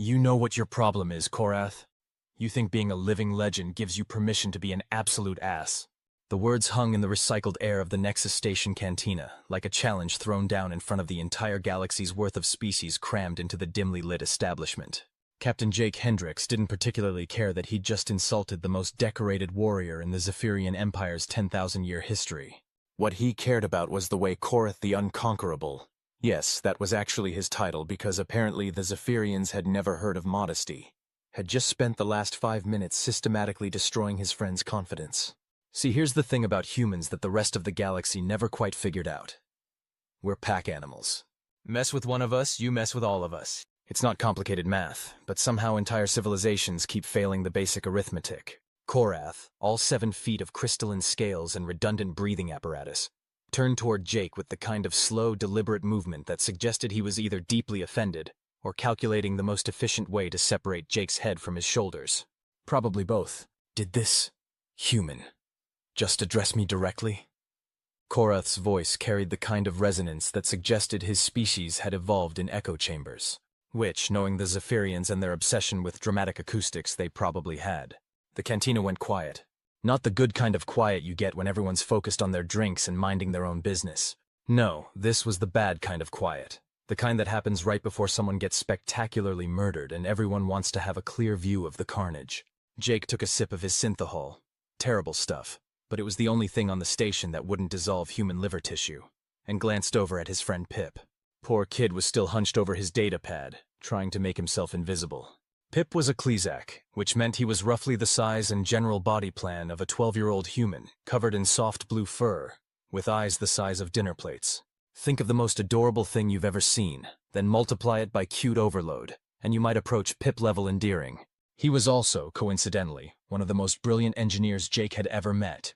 You know what your problem is, Korrath. You think being a living legend gives you permission to be an absolute ass. The words hung in the recycled air of the Nexus Station cantina, like a challenge thrown down in front of the entire galaxy's worth of species crammed into the dimly lit establishment. Captain Jake Hendricks didn't particularly care that he'd just insulted the most decorated warrior in the Zephyrian Empire's 10,000-year history. What he cared about was the way Korrath the Unconquerable. Yes, that was actually his title because apparently the Zephyrians had never heard of modesty. Had just spent the last 5 minutes systematically destroying his friend's confidence. See, here's the thing about humans that the rest of the galaxy never quite figured out. We're pack animals. Mess with one of us, you mess with all of us. It's not complicated math, but somehow entire civilizations keep failing the basic arithmetic. Korrath, all 7 feet of crystalline scales and redundant breathing apparatus, turned toward Jake with the kind of slow, deliberate movement that suggested he was either deeply offended or calculating the most efficient way to separate Jake's head from his shoulders. Probably both. Did this human just address me directly? Korrath's voice carried the kind of resonance that suggested his species had evolved in echo chambers, which, knowing the Zephyrians and their obsession with dramatic acoustics, they probably had. The cantina went quiet. Not the good kind of quiet you get when everyone's focused on their drinks and minding their own business. No, this was the bad kind of quiet. The kind that happens right before someone gets spectacularly murdered and everyone wants to have a clear view of the carnage. Jake took a sip of his synthahol. Terrible stuff, but it was the only thing on the station that wouldn't dissolve human liver tissue, and glanced over at his friend Pip. Poor kid was still hunched over his data pad, trying to make himself invisible. Pip was a Klezak, which meant he was roughly the size and general body plan of a 12-year-old human, covered in soft blue fur, with eyes the size of dinner plates. Think of the most adorable thing you've ever seen, then multiply it by cute overload, and you might approach Pip-level endearing. He was also, coincidentally, one of the most brilliant engineers Jake had ever met.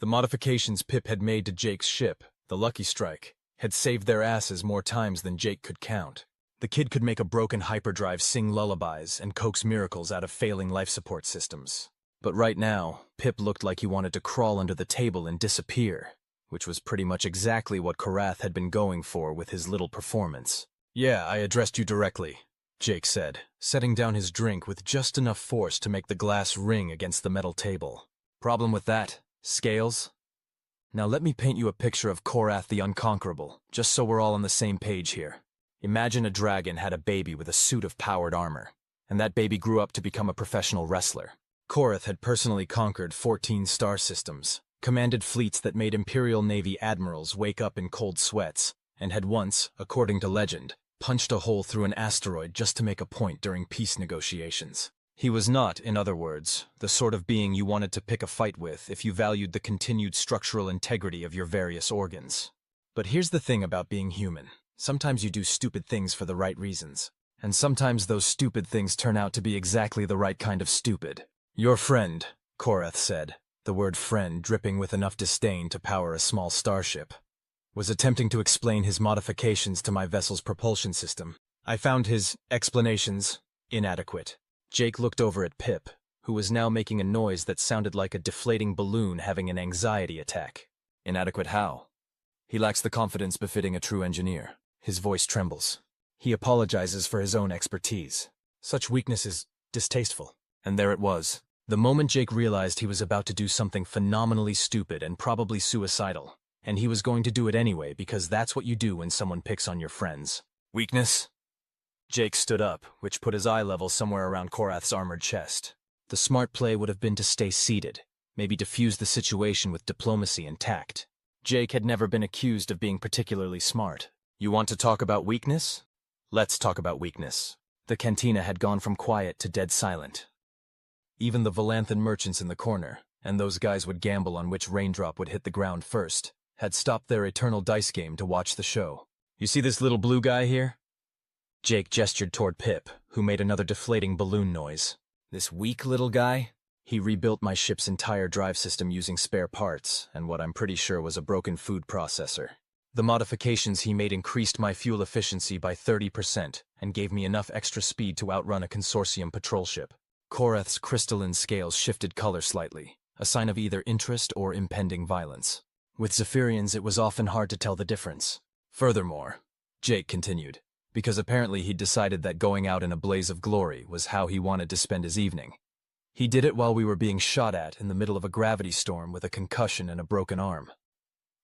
The modifications Pip had made to Jake's ship, the Lucky Strike, had saved their asses more times than Jake could count. The kid could make a broken hyperdrive sing lullabies and coax miracles out of failing life support systems. But right now, Pip looked like he wanted to crawl under the table and disappear, which was pretty much exactly what Korrath had been going for with his little performance. "Yeah, I addressed you directly," Jake said, setting down his drink with just enough force to make the glass ring against the metal table. "Problem with that? Scales? Now let me paint you a picture of Korrath the Unconquerable, just so we're all on the same page here. Imagine a dragon had a baby with a suit of powered armor, and that baby grew up to become a professional wrestler. Korrath had personally conquered 14 star systems, commanded fleets that made Imperial Navy admirals wake up in cold sweats, and had once, according to legend, punched a hole through an asteroid just to make a point during peace negotiations. He was not, in other words, the sort of being you wanted to pick a fight with if you valued the continued structural integrity of your various organs. But here's the thing about being human. Sometimes you do stupid things for the right reasons, and sometimes those stupid things turn out to be exactly the right kind of stupid. "Your friend," Korrath said, the word friend dripping with enough disdain to power a small starship, "was attempting to explain his modifications to my vessel's propulsion system. I found his explanations inadequate." Jake looked over at Pip, who was now making a noise that sounded like a deflating balloon having an anxiety attack. "Inadequate how?" "He lacks the confidence befitting a true engineer." His voice trembles. "He apologizes for his own expertise. Such weakness is distasteful." And there it was. The moment Jake realized he was about to do something phenomenally stupid and probably suicidal, and he was going to do it anyway because that's what you do when someone picks on your friends. "Weakness?" Jake stood up, which put his eye level somewhere around Korrath's armored chest. The smart play would have been to stay seated, maybe diffuse the situation with diplomacy and tact. Jake had never been accused of being particularly smart. "You want to talk about weakness? Let's talk about weakness." The cantina had gone from quiet to dead silent. Even the Volanthan merchants in the corner, and those guys would gamble on which raindrop would hit the ground first, had stopped their eternal dice game to watch the show. "You see this little blue guy here?" Jake gestured toward Pip, who made another deflating balloon noise. "This weak little guy? He rebuilt my ship's entire drive system using spare parts, and what I'm pretty sure was a broken food processor. The modifications he made increased my fuel efficiency by 30% and gave me enough extra speed to outrun a consortium patrol ship." Korrath's crystalline scales shifted color slightly, a sign of either interest or impending violence. With Zephyrians, it was often hard to tell the difference. "Furthermore," Jake continued, because apparently he'd decided that going out in a blaze of glory was how he wanted to spend his evening. He did it while we were being shot at in the middle of a gravity storm with a concussion and a broken arm.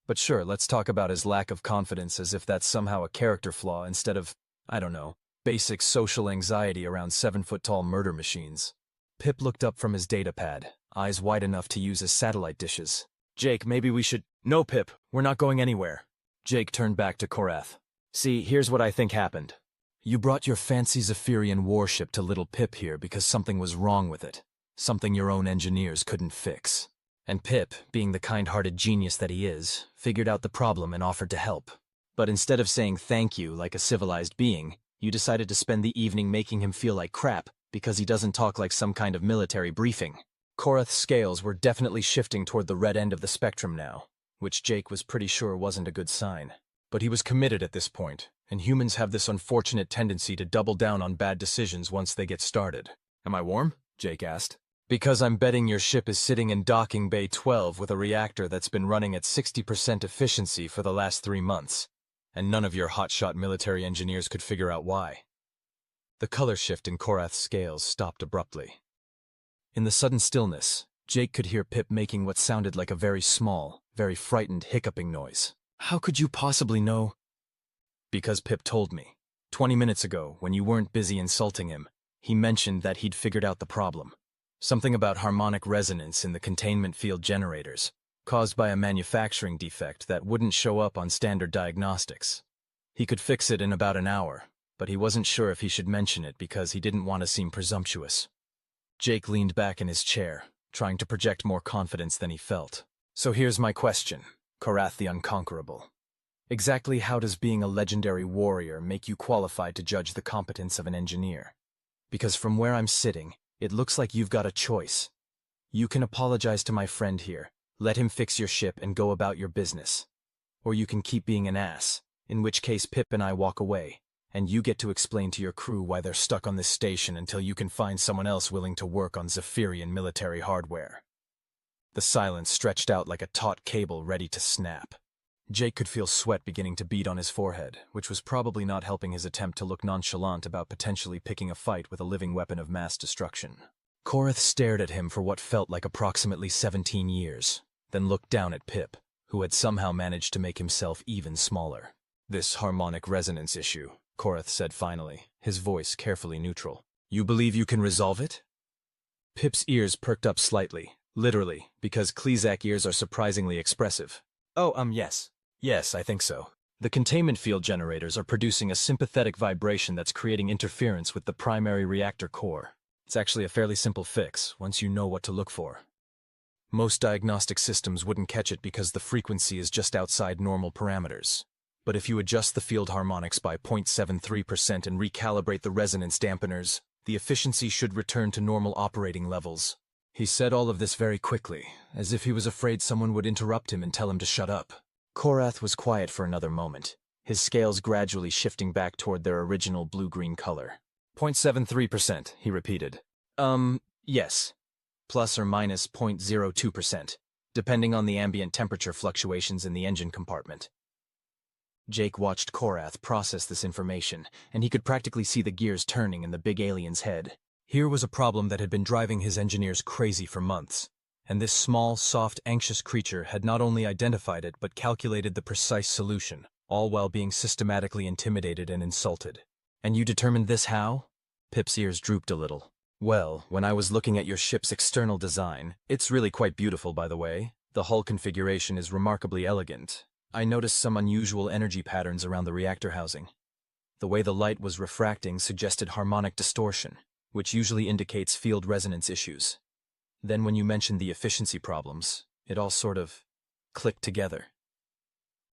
But sure, let's talk about his lack of confidence as if that's somehow a character flaw instead of, I don't know, basic social anxiety around 7-foot-tall murder machines. Pip looked up from his datapad, eyes wide enough to use as satellite dishes. Jake, maybe we should— No, Pip, we're not going anywhere. Jake turned back to Korrath. See, here's what I think happened. You brought your fancy Zephyrian warship to little Pip here because something was wrong with it. Something your own engineers couldn't fix. And Pip, being the kind-hearted genius that he is, figured out the problem and offered to help. But instead of saying thank you like a civilized being, you decided to spend the evening making him feel like crap because he doesn't talk like some kind of military briefing. Korrath's scales were definitely shifting toward the red end of the spectrum now, which Jake was pretty sure wasn't a good sign. But he was committed at this point, and humans have this unfortunate tendency to double down on bad decisions once they get started. Am I warm? Jake asked. Because I'm betting your ship is sitting in docking bay 12 with a reactor that's been running at 60% efficiency for the last 3 months, and none of your hotshot military engineers could figure out why. The color shift in Korrath's scales stopped abruptly. In the sudden stillness, Jake could hear Pip making what sounded like a very small, very frightened hiccuping noise. How could you possibly know? Because Pip told me. 20 minutes ago, when you weren't busy insulting him, he mentioned that he'd figured out the problem. Something about harmonic resonance in the containment field generators, caused by a manufacturing defect that wouldn't show up on standard diagnostics. He could fix it in about an hour, but he wasn't sure if he should mention it because he didn't want to seem presumptuous. Jake leaned back in his chair, trying to project more confidence than he felt. So here's my question, Korrath the Unconquerable. Exactly how does being a legendary warrior make you qualified to judge the competence of an engineer? Because from where I'm sitting, it looks like you've got a choice. You can apologize to my friend here, let him fix your ship and go about your business. Or you can keep being an ass, in which case Pip and I walk away, and you get to explain to your crew why they're stuck on this station until you can find someone else willing to work on Zephyrian military hardware. The silence stretched out like a taut cable ready to snap. Jake could feel sweat beginning to bead on his forehead, which was probably not helping his attempt to look nonchalant about potentially picking a fight with a living weapon of mass destruction. Korrath stared at him for what felt like approximately 17 years, then looked down at Pip, who had somehow managed to make himself even smaller. This harmonic resonance issue, Korrath said finally, his voice carefully neutral. You believe you can resolve it? Pip's ears perked up slightly, literally, because Klezak ears are surprisingly expressive. Yes. Yes, I think so. The containment field generators are producing a sympathetic vibration that's creating interference with the primary reactor core. It's actually a fairly simple fix, once you know what to look for. Most diagnostic systems wouldn't catch it because the frequency is just outside normal parameters. But if you adjust the field harmonics by 0.73% and recalibrate the resonance dampeners, the efficiency should return to normal operating levels. He said all of this very quickly, as if he was afraid someone would interrupt him and tell him to shut up. Korrath was quiet for another moment, his scales gradually shifting back toward their original blue-green color. 0.73%, he repeated. Yes. Plus or minus 0.02%, depending on the ambient temperature fluctuations in the engine compartment. Jake watched Korrath process this information, and he could practically see the gears turning in the big alien's head. Here was a problem that had been driving his engineers crazy for months. And this small, soft, anxious creature had not only identified it but calculated the precise solution, all while being systematically intimidated and insulted. And you determined this how? Pip's ears drooped a little. Well, when I was looking at your ship's external design, it's really quite beautiful, by the way. The hull configuration is remarkably elegant. I noticed some unusual energy patterns around the reactor housing. The way the light was refracting suggested harmonic distortion, which usually indicates field resonance issues. Then when you mentioned the efficiency problems, it all sort of clicked together.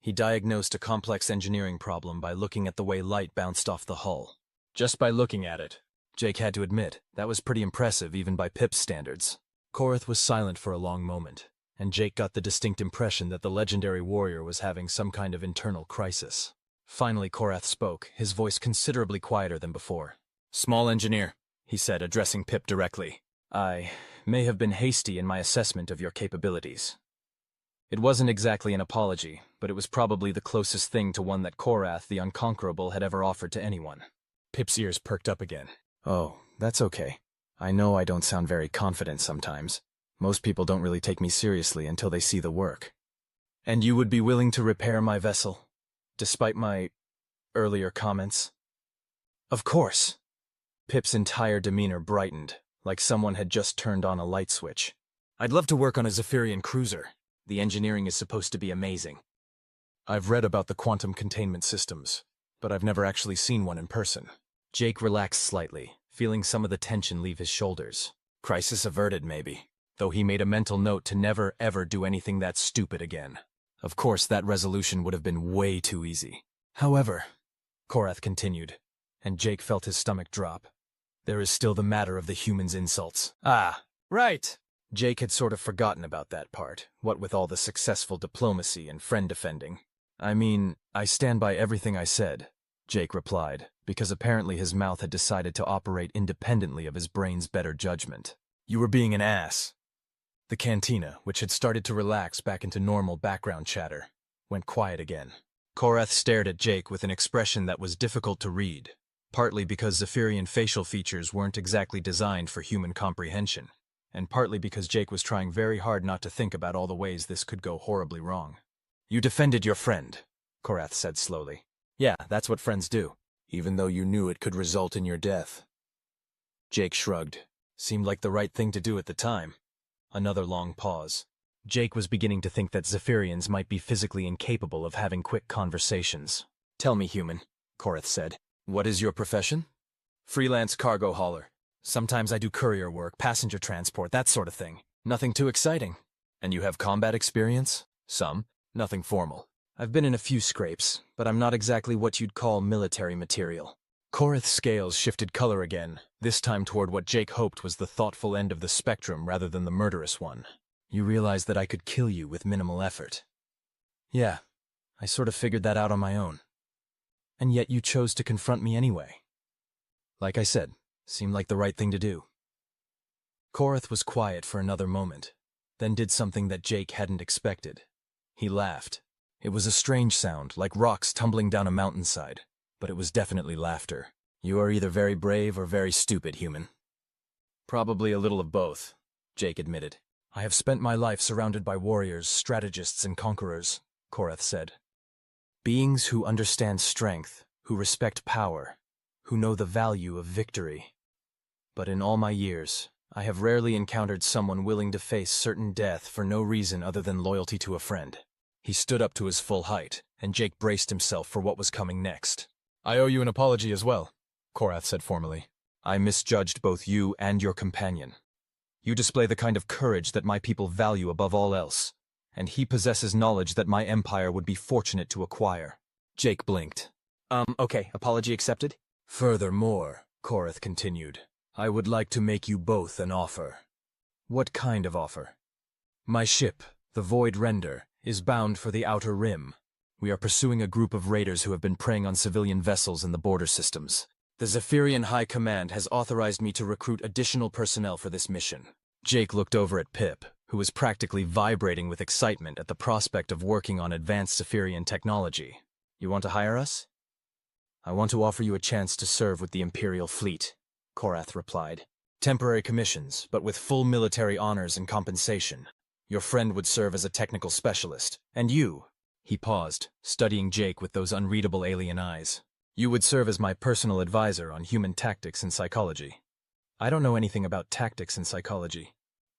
He diagnosed a complex engineering problem by looking at the way light bounced off the hull. Just by looking at it, Jake had to admit, that was pretty impressive even by Pip's standards. Korrath was silent for a long moment, and Jake got the distinct impression that the legendary warrior was having some kind of internal crisis. Finally Korrath spoke, his voice considerably quieter than before. Small engineer, he said, addressing Pip directly. I may have been hasty in my assessment of your capabilities. It wasn't exactly an apology, but it was probably the closest thing to one that Korrath the Unconquerable had ever offered to anyone. Pip's ears perked up again. Oh, that's okay. I know I don't sound very confident sometimes. Most people don't really take me seriously until they see the work. And you would be willing to repair my vessel, despite my earlier comments? Of course. Pip's entire demeanor brightened, like someone had just turned on a light switch. I'd love to work on a Zephyrian cruiser. The engineering is supposed to be amazing. I've read about the quantum containment systems, but I've never actually seen one in person. Jake relaxed slightly, feeling some of the tension leave his shoulders. Crisis averted, maybe, though he made a mental note to never ever do anything that stupid again. Of course, that resolution would have been way too easy. However, Korrath continued, and Jake felt his stomach drop. There is still the matter of the humans' insults. Ah, right! Jake had sort of forgotten about that part, what with all the successful diplomacy and friend defending. I mean, I stand by everything I said, Jake replied, because apparently his mouth had decided to operate independently of his brain's better judgment. You were being an ass. The cantina, which had started to relax back into normal background chatter, went quiet again. Korrath stared at Jake with an expression that was difficult to read, partly because Zephyrian facial features weren't exactly designed for human comprehension, and partly because Jake was trying very hard not to think about all the ways this could go horribly wrong. You defended your friend, Korrath said slowly. Yeah, that's what friends do, even though you knew it could result in your death. Jake shrugged. Seemed like the right thing to do at the time. Another long pause. Jake was beginning to think that Zephyrians might be physically incapable of having quick conversations. Tell me, human, Korrath said. What is your profession? Freelance cargo hauler. Sometimes I do courier work, passenger transport, that sort of thing. Nothing too exciting. And you have combat experience? Some. Nothing formal. I've been in a few scrapes, but I'm not exactly what you'd call military material. Korrath's scales shifted color again, this time toward what Jake hoped was the thoughtful end of the spectrum rather than the murderous one. You realize that I could kill you with minimal effort. Yeah, I sort of figured that out on my own. And yet you chose to confront me anyway. Like I said, seemed like the right thing to do. Korrath was quiet for another moment, then did something that Jake hadn't expected. He laughed. It was a strange sound, like rocks tumbling down a mountainside, but it was definitely laughter. You are either very brave or very stupid, human. Probably a little of both, Jake admitted. I have spent my life surrounded by warriors, strategists, and conquerors, Korrath said. Beings who understand strength, who respect power, who know the value of victory. But in all my years, I have rarely encountered someone willing to face certain death for no reason other than loyalty to a friend. He stood up to his full height, and Jake braced himself for what was coming next. I owe you an apology as well, Korrath said formally. I misjudged both you and your companion. You display the kind of courage that my people value above all else, and he possesses knowledge that my empire would be fortunate to acquire. Jake blinked. Okay, apology accepted? Furthermore, Korrath continued, I would like to make you both an offer. What kind of offer? My ship, the Void Render, is bound for the Outer Rim. We are pursuing a group of raiders who have been preying on civilian vessels in the border systems. The Zephyrian High Command has authorized me to recruit additional personnel for this mission. Jake looked over at Pip, who was practically vibrating with excitement at the prospect of working on advanced Zephyrian technology. You want to hire us? I want to offer you a chance to serve with the Imperial Fleet, Korrath replied. Temporary commissions, but with full military honors and compensation. Your friend would serve as a technical specialist, and you, he paused, studying Jake with those unreadable alien eyes. You would serve as my personal advisor on human tactics and psychology. I don't know anything about tactics and psychology.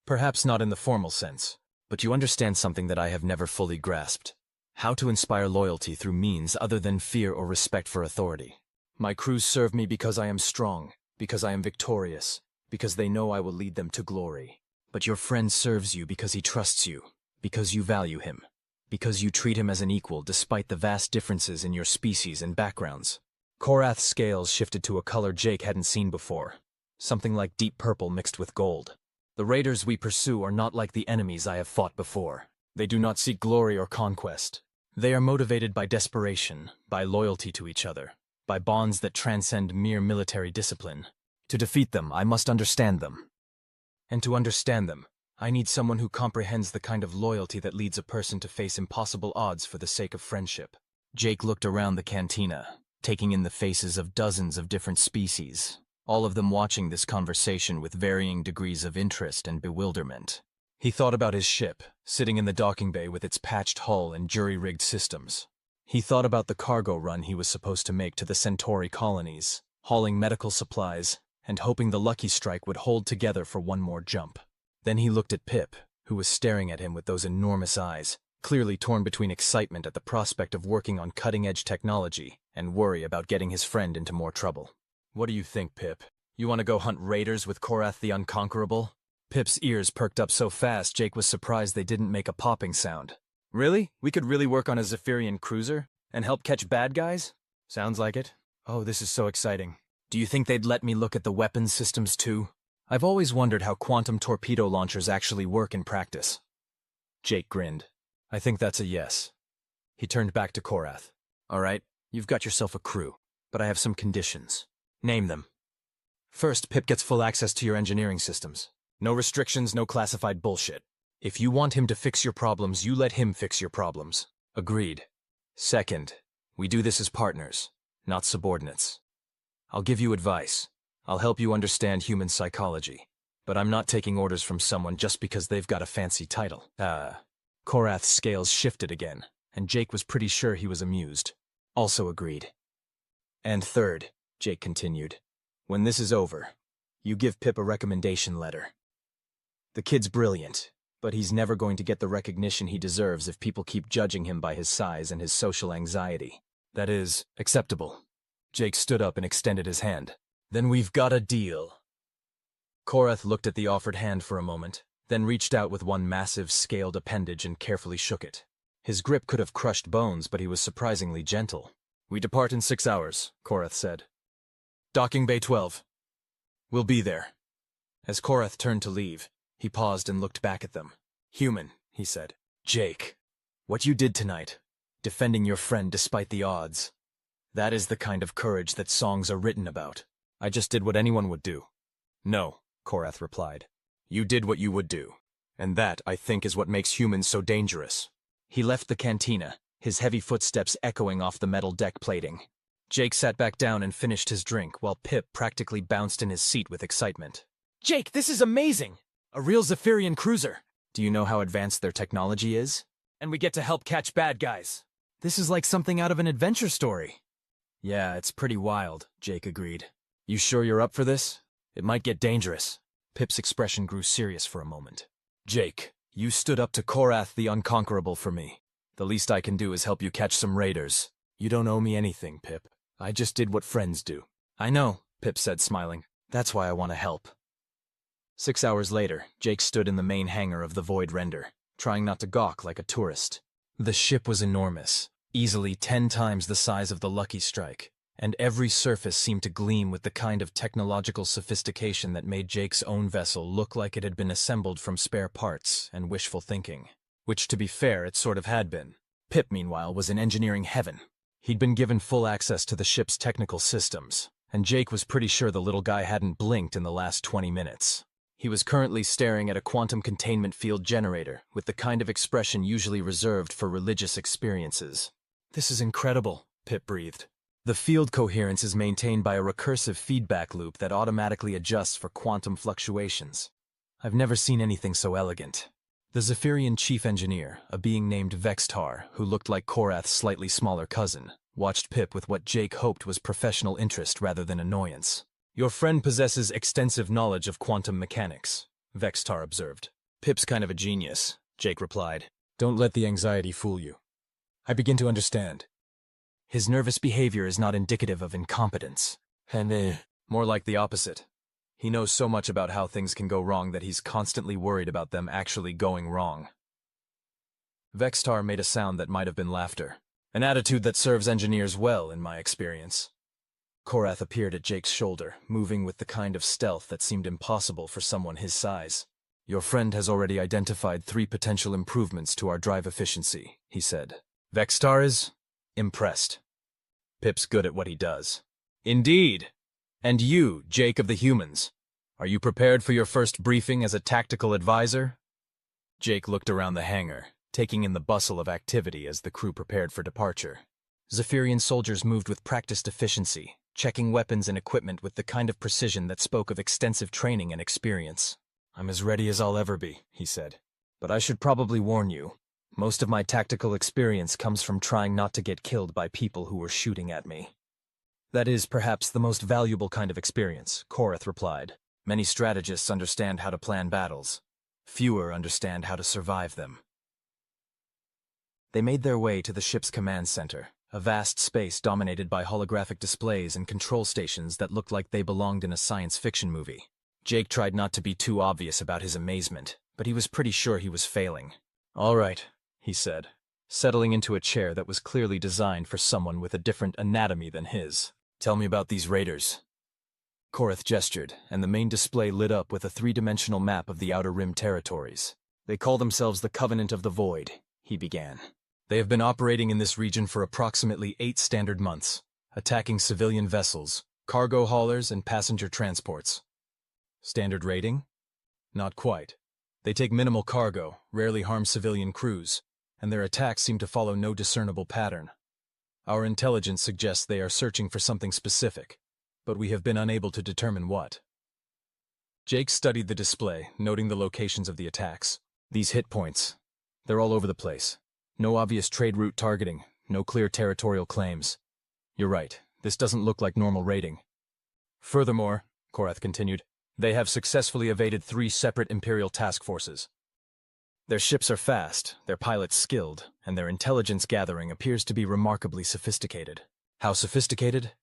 Perhaps not in the formal sense, but you understand something that I have never fully grasped. How to inspire loyalty through means other than fear or respect for authority. My crews serve me because I am strong, because I am victorious, because they know I will lead them to glory. But your friend serves you because he trusts you, because you value him, because you treat him as an equal despite the vast differences in your species and backgrounds. Korrath's scales shifted to a color Jake hadn't seen before, something like deep purple mixed with gold. The raiders we pursue are not like the enemies I have fought before. They do not seek glory or conquest. They are motivated by desperation, by loyalty to each other, by bonds that transcend mere military discipline. To defeat them, I must understand them. And to understand them, I need someone who comprehends the kind of loyalty that leads a person to face impossible odds for the sake of friendship. Jake looked around the cantina, taking in the faces of dozens of different species, all of them watching this conversation with varying degrees of interest and bewilderment. He thought about his ship, sitting in the docking bay with its patched hull and jury-rigged systems. He thought about the cargo run he was supposed to make to the Centauri colonies, hauling medical supplies, and hoping the Lucky Strike would hold together for one more jump. Then he looked at Pip, who was staring at him with those enormous eyes, clearly torn between excitement at the prospect of working on cutting-edge technology and worry about getting his friend into more trouble. What do you think, Pip? You want to go hunt raiders with Korrath the Unconquerable? Pip's ears perked up so fast Jake was surprised they didn't make a popping sound. Really? We could really work on a Zephyrian cruiser? And help catch bad guys? Sounds like it. Oh, this is so exciting. Do you think they'd let me look at the weapons systems too? I've always wondered how quantum torpedo launchers actually work in practice. Jake grinned. I think that's a yes. He turned back to Korrath. All right, you've got yourself a crew, but I have some conditions. Name them. First, Pip gets full access to your engineering systems. No restrictions, no classified bullshit. If you want him to fix your problems, you let him fix your problems. Agreed. Second, we do this as partners, not subordinates. I'll give you advice. I'll help you understand human psychology. But I'm not taking orders from someone just because they've got a fancy title. Korrath's scales shifted again, and Jake was pretty sure he was amused. Also agreed. And third, Jake continued, when this is over, you give Pip a recommendation letter. The kid's brilliant, but he's never going to get the recognition he deserves if people keep judging him by his size and his social anxiety. That is acceptable. Jake stood up and extended his hand. Then we've got a deal. Korrath looked at the offered hand for a moment, then reached out with one massive scaled appendage and carefully shook it. His grip could have crushed bones, but he was surprisingly gentle. We depart in 6 hours, Korrath said. Docking Bay 12. We'll be there. As Korrath turned to leave, he paused and looked back at them. Human, he said. Jake, what you did tonight, defending your friend despite the odds, that is the kind of courage that songs are written about. I just did what anyone would do. No, Korrath replied. You did what you would do. And that, I think, is what makes humans so dangerous. He left the cantina, his heavy footsteps echoing off the metal deck plating. Jake sat back down and finished his drink, while Pip practically bounced in his seat with excitement. Jake, this is amazing! A real Zephyrian cruiser! Do you know how advanced their technology is? And we get to help catch bad guys. This is like something out of an adventure story. Yeah, it's pretty wild, Jake agreed. You sure you're up for this? It might get dangerous. Pip's expression grew serious for a moment. Jake, you stood up to Korrath the Unconquerable for me. The least I can do is help you catch some raiders. You don't owe me anything, Pip. I just did what friends do. I know, Pip said, smiling. That's why I want to help. 6 hours later, Jake stood in the main hangar of the Void Render, trying not to gawk like a tourist. The ship was enormous, easily 10 times the size of the Lucky Strike, and every surface seemed to gleam with the kind of technological sophistication that made Jake's own vessel look like it had been assembled from spare parts and wishful thinking. Which, to be fair, it sort of had been. Pip, meanwhile, was in engineering heaven. He'd been given full access to the ship's technical systems, and Jake was pretty sure the little guy hadn't blinked in the last 20 minutes. He was currently staring at a quantum containment field generator with the kind of expression usually reserved for religious experiences. This is incredible, Pip breathed. The field coherence is maintained by a recursive feedback loop that automatically adjusts for quantum fluctuations. I've never seen anything so elegant. The Zephyrian chief engineer, a being named Vextar, who looked like Korrath's slightly smaller cousin, watched Pip with what Jake hoped was professional interest rather than annoyance. Your friend possesses extensive knowledge of quantum mechanics, Vextar observed. Pip's kind of a genius, Jake replied. Don't let the anxiety fool you. I begin to understand. His nervous behavior is not indicative of incompetence. And more like the opposite. He knows so much about how things can go wrong that he's constantly worried about them actually going wrong. Vextar made a sound that might have been laughter. An attitude that serves engineers well, in my experience. Korrath appeared at Jake's shoulder, moving with the kind of stealth that seemed impossible for someone his size. Your friend has already identified 3 potential improvements to our drive efficiency, he said. Vextar is impressed. Pip's good at what he does. Indeed. And you, Jake of the Humans, are you prepared for your first briefing as a tactical advisor? Jake looked around the hangar, taking in the bustle of activity as the crew prepared for departure. Zephyrian soldiers moved with practiced efficiency, checking weapons and equipment with the kind of precision that spoke of extensive training and experience. "I'm as ready as I'll ever be," he said. "But I should probably warn you. Most of my tactical experience comes from trying not to get killed by people who were shooting at me." "That is perhaps the most valuable kind of experience," Korrath replied. "Many strategists understand how to plan battles. Fewer understand how to survive them." They made their way to the ship's command center, a vast space dominated by holographic displays and control stations that looked like they belonged in a science fiction movie. Jake tried not to be too obvious about his amazement, but he was pretty sure he was failing. "All right," he said, settling into a chair that was clearly designed for someone with a different anatomy than his. "Tell me about these raiders." Korrath gestured, and the main display lit up with a three-dimensional map of the Outer Rim territories. "They call themselves the Covenant of the Void," he began. "They have been operating in this region for approximately 8 standard months, attacking civilian vessels, cargo haulers, and passenger transports." "Standard rating?" "Not quite. They take minimal cargo, rarely harm civilian crews, and their attacks seem to follow no discernible pattern. Our intelligence suggests they are searching for something specific, but we have been unable to determine what." Jake studied the display, noting the locations of the attacks. "These hit points, they're all over the place. No obvious trade route targeting, no clear territorial claims. You're right, this doesn't look like normal raiding. Furthermore," Korrath continued, "they have successfully evaded 3 separate Imperial task forces. Their ships are fast, their pilots skilled, and their intelligence gathering appears to be remarkably sophisticated." "How sophisticated?"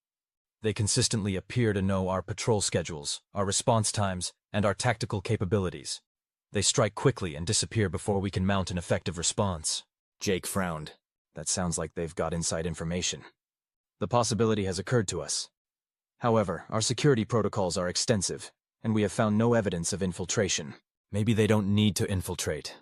"They consistently appear to know our patrol schedules, our response times, and our tactical capabilities. They strike quickly and disappear before we can mount an effective response." Jake frowned. "That sounds like they've got inside information." "The possibility has occurred to us. However, our security protocols are extensive, and we have found no evidence of infiltration." "Maybe they don't need to infiltrate.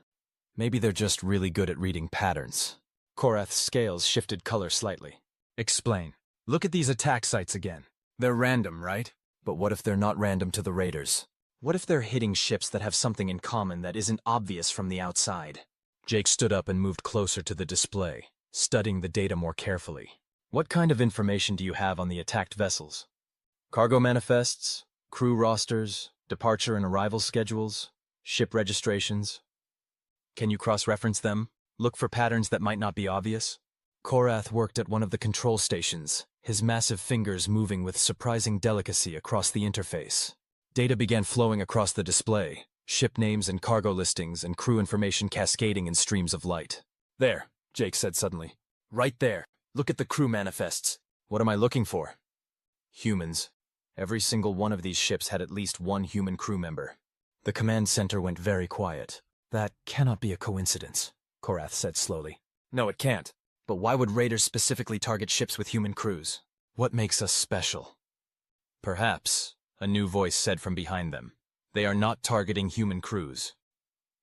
Maybe they're just really good at reading patterns." Korrath's scales shifted color slightly. "Explain." "Look at these attack sites again. They're random, right? But what if they're not random to the raiders? What if they're hitting ships that have something in common that isn't obvious from the outside?" Jake stood up and moved closer to the display, studying the data more carefully. "What kind of information do you have on the attacked vessels? Cargo manifests, crew rosters, departure and arrival schedules, ship registrations? Can you cross-reference them? Look for patterns that might not be obvious?" Korrath worked at one of the control stations, his massive fingers moving with surprising delicacy across the interface. Data began flowing across the display, ship names and cargo listings and crew information cascading in streams of light. "There," Jake said suddenly. "Right there. Look at the crew manifests." "What am I looking for?" "Humans. Every single one of these ships had at least one human crew member." The command center went very quiet. "That cannot be a coincidence," Korrath said slowly. "No, it can't. But why would raiders specifically target ships with human crews? What makes us special?" "Perhaps," a new voice said from behind them, "they are not targeting human crews.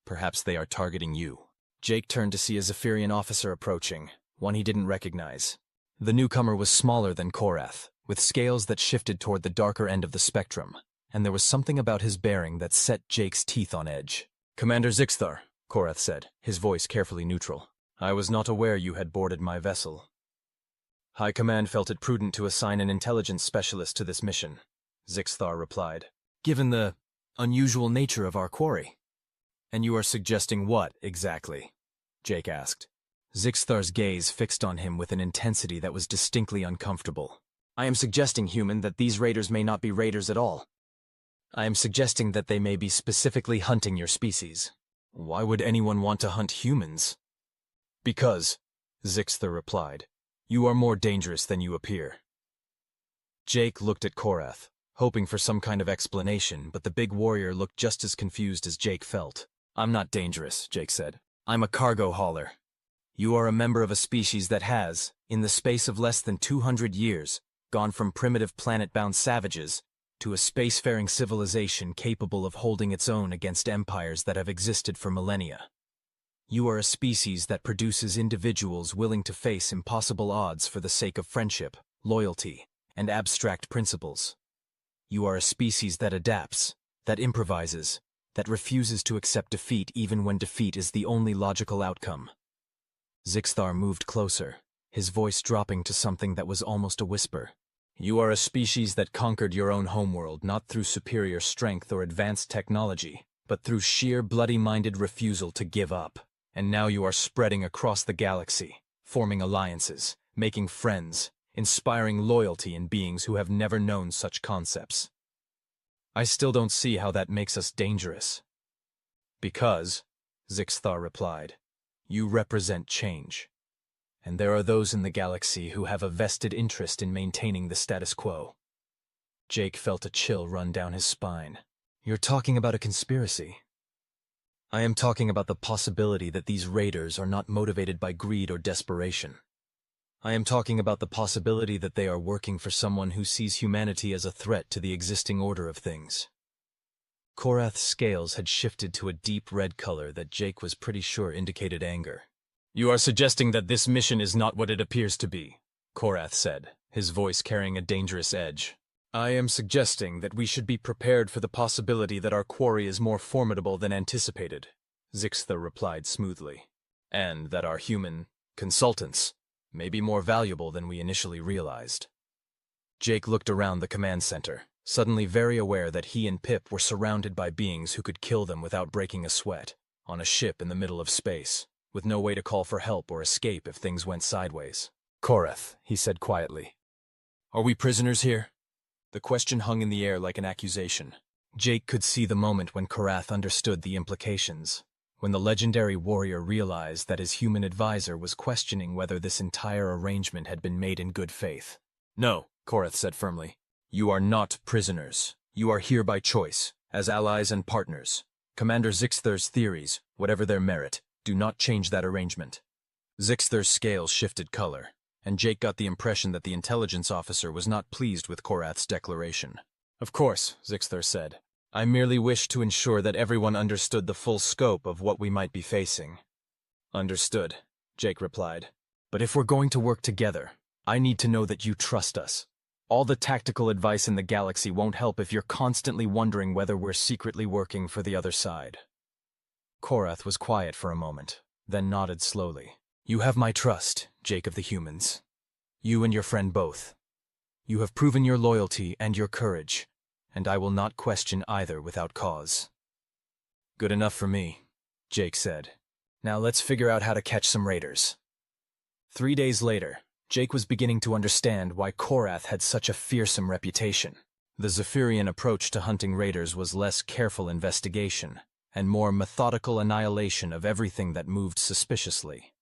Perhaps they are targeting you." Jake turned to see a Zephyrian officer approaching, one he didn't recognize. The newcomer was smaller than Korrath, with scales that shifted toward the darker end of the spectrum, and there was something about his bearing that set Jake's teeth on edge. "Commander Zixthar," Korrath said, his voice carefully neutral. "I was not aware you had boarded my vessel. High Command felt it prudent to assign an intelligence specialist to this mission," Zixthar replied, "given the unusual nature of our quarry." "And you are suggesting what, exactly?" Jake asked. Zixthar's gaze fixed on him with an intensity that was distinctly uncomfortable. "I am suggesting, human, that these raiders may not be raiders at all. I am suggesting that they may be specifically hunting your species." "Why would anyone want to hunt humans?" "Because," Zixthar replied, "you are more dangerous than you appear." Jake looked at Korrath, hoping for some kind of explanation, but the big warrior looked just as confused as Jake felt. "I'm not dangerous," Jake said. "I'm a cargo hauler. You are a member of a species that has, in the space of less than 200 years, gone from primitive planet-bound savages to a spacefaring civilization capable of holding its own against empires that have existed for millennia. You are a species that produces individuals willing to face impossible odds for the sake of friendship, loyalty, and abstract principles. You are a species that adapts, that improvises, that refuses to accept defeat even when defeat is the only logical outcome. Zixthar moved closer, his voice dropping to something that was almost a whisper. You are a species that conquered your own homeworld not through superior strength or advanced technology, but through sheer bloody-minded refusal to give up. And now you are spreading across the galaxy, forming alliances, making friends, inspiring loyalty in beings who have never known such concepts. I still don't see how that makes us dangerous. Because, Zixthar replied, you represent change. And there are those in the galaxy who have a vested interest in maintaining the status quo. Jake felt a chill run down his spine. You're talking about a conspiracy? I am talking about the possibility that these raiders are not motivated by greed or desperation. I am talking about the possibility that they are working for someone who sees humanity as a threat to the existing order of things. Korrath's scales had shifted to a deep red color that Jake was pretty sure indicated anger. You are suggesting that this mission is not what it appears to be, Korrath said, his voice carrying a dangerous edge. I am suggesting that we should be prepared for the possibility that our quarry is more formidable than anticipated, Zixthar replied smoothly, and that our human consultants may be more valuable than we initially realized. Jake looked around the command center, suddenly very aware that he and Pip were surrounded by beings who could kill them without breaking a sweat, on a ship in the middle of space, with no way to call for help or escape if things went sideways. Korrath, he said quietly. Are we prisoners here? The question hung in the air like an accusation. Jake could see the moment when Korrath understood the implications, when the legendary warrior realized that his human advisor was questioning whether this entire arrangement had been made in good faith. No, Korrath said firmly. You are not prisoners. You are here by choice, as allies and partners. Commander Zixthar's theories, whatever their merit, do not change that arrangement. Zixthar's scales shifted color, and Jake got the impression that the intelligence officer was not pleased with Korrath's declaration. Of course, Zixthar said. I merely wish to ensure that everyone understood the full scope of what we might be facing. Understood, Jake replied. But if we're going to work together, I need to know that you trust us. All the tactical advice in the galaxy won't help if you're constantly wondering whether we're secretly working for the other side. Korrath was quiet for a moment, then nodded slowly. You have my trust, Jake of the humans. You and your friend both. You have proven your loyalty and your courage, and I will not question either without cause. Good enough for me, Jake said. Now let's figure out how to catch some raiders. 3 days later, Jake was beginning to understand why Korrath had such a fearsome reputation. The Zephyrian approach to hunting raiders was less careful investigation and more methodical annihilation of everything that moved suspiciously.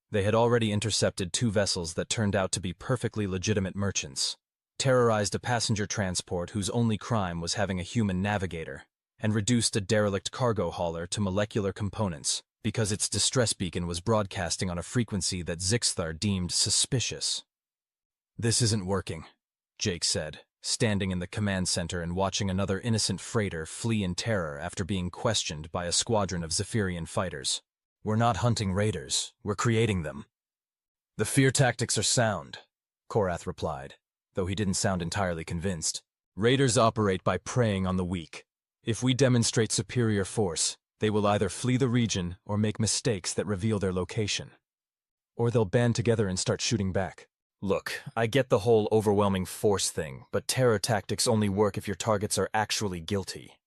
They had already intercepted 2 vessels that turned out to be perfectly legitimate merchants, terrorized a passenger transport whose only crime was having a human navigator, and reduced a derelict cargo hauler to molecular components because its distress beacon was broadcasting on a frequency that Zixthar deemed suspicious. This isn't working, Jake said, standing in the command center and watching another innocent freighter flee in terror after being questioned by a squadron of Zephyrian fighters. We're not hunting raiders, we're creating them. The fear tactics are sound, Korrath replied, though he didn't sound entirely convinced. Raiders operate by preying on the weak. If we demonstrate superior force, they will either flee the region or make mistakes that reveal their location. Or they'll band together and start shooting back. Look, I get the whole overwhelming force thing, but terror tactics only work if your targets are actually guilty.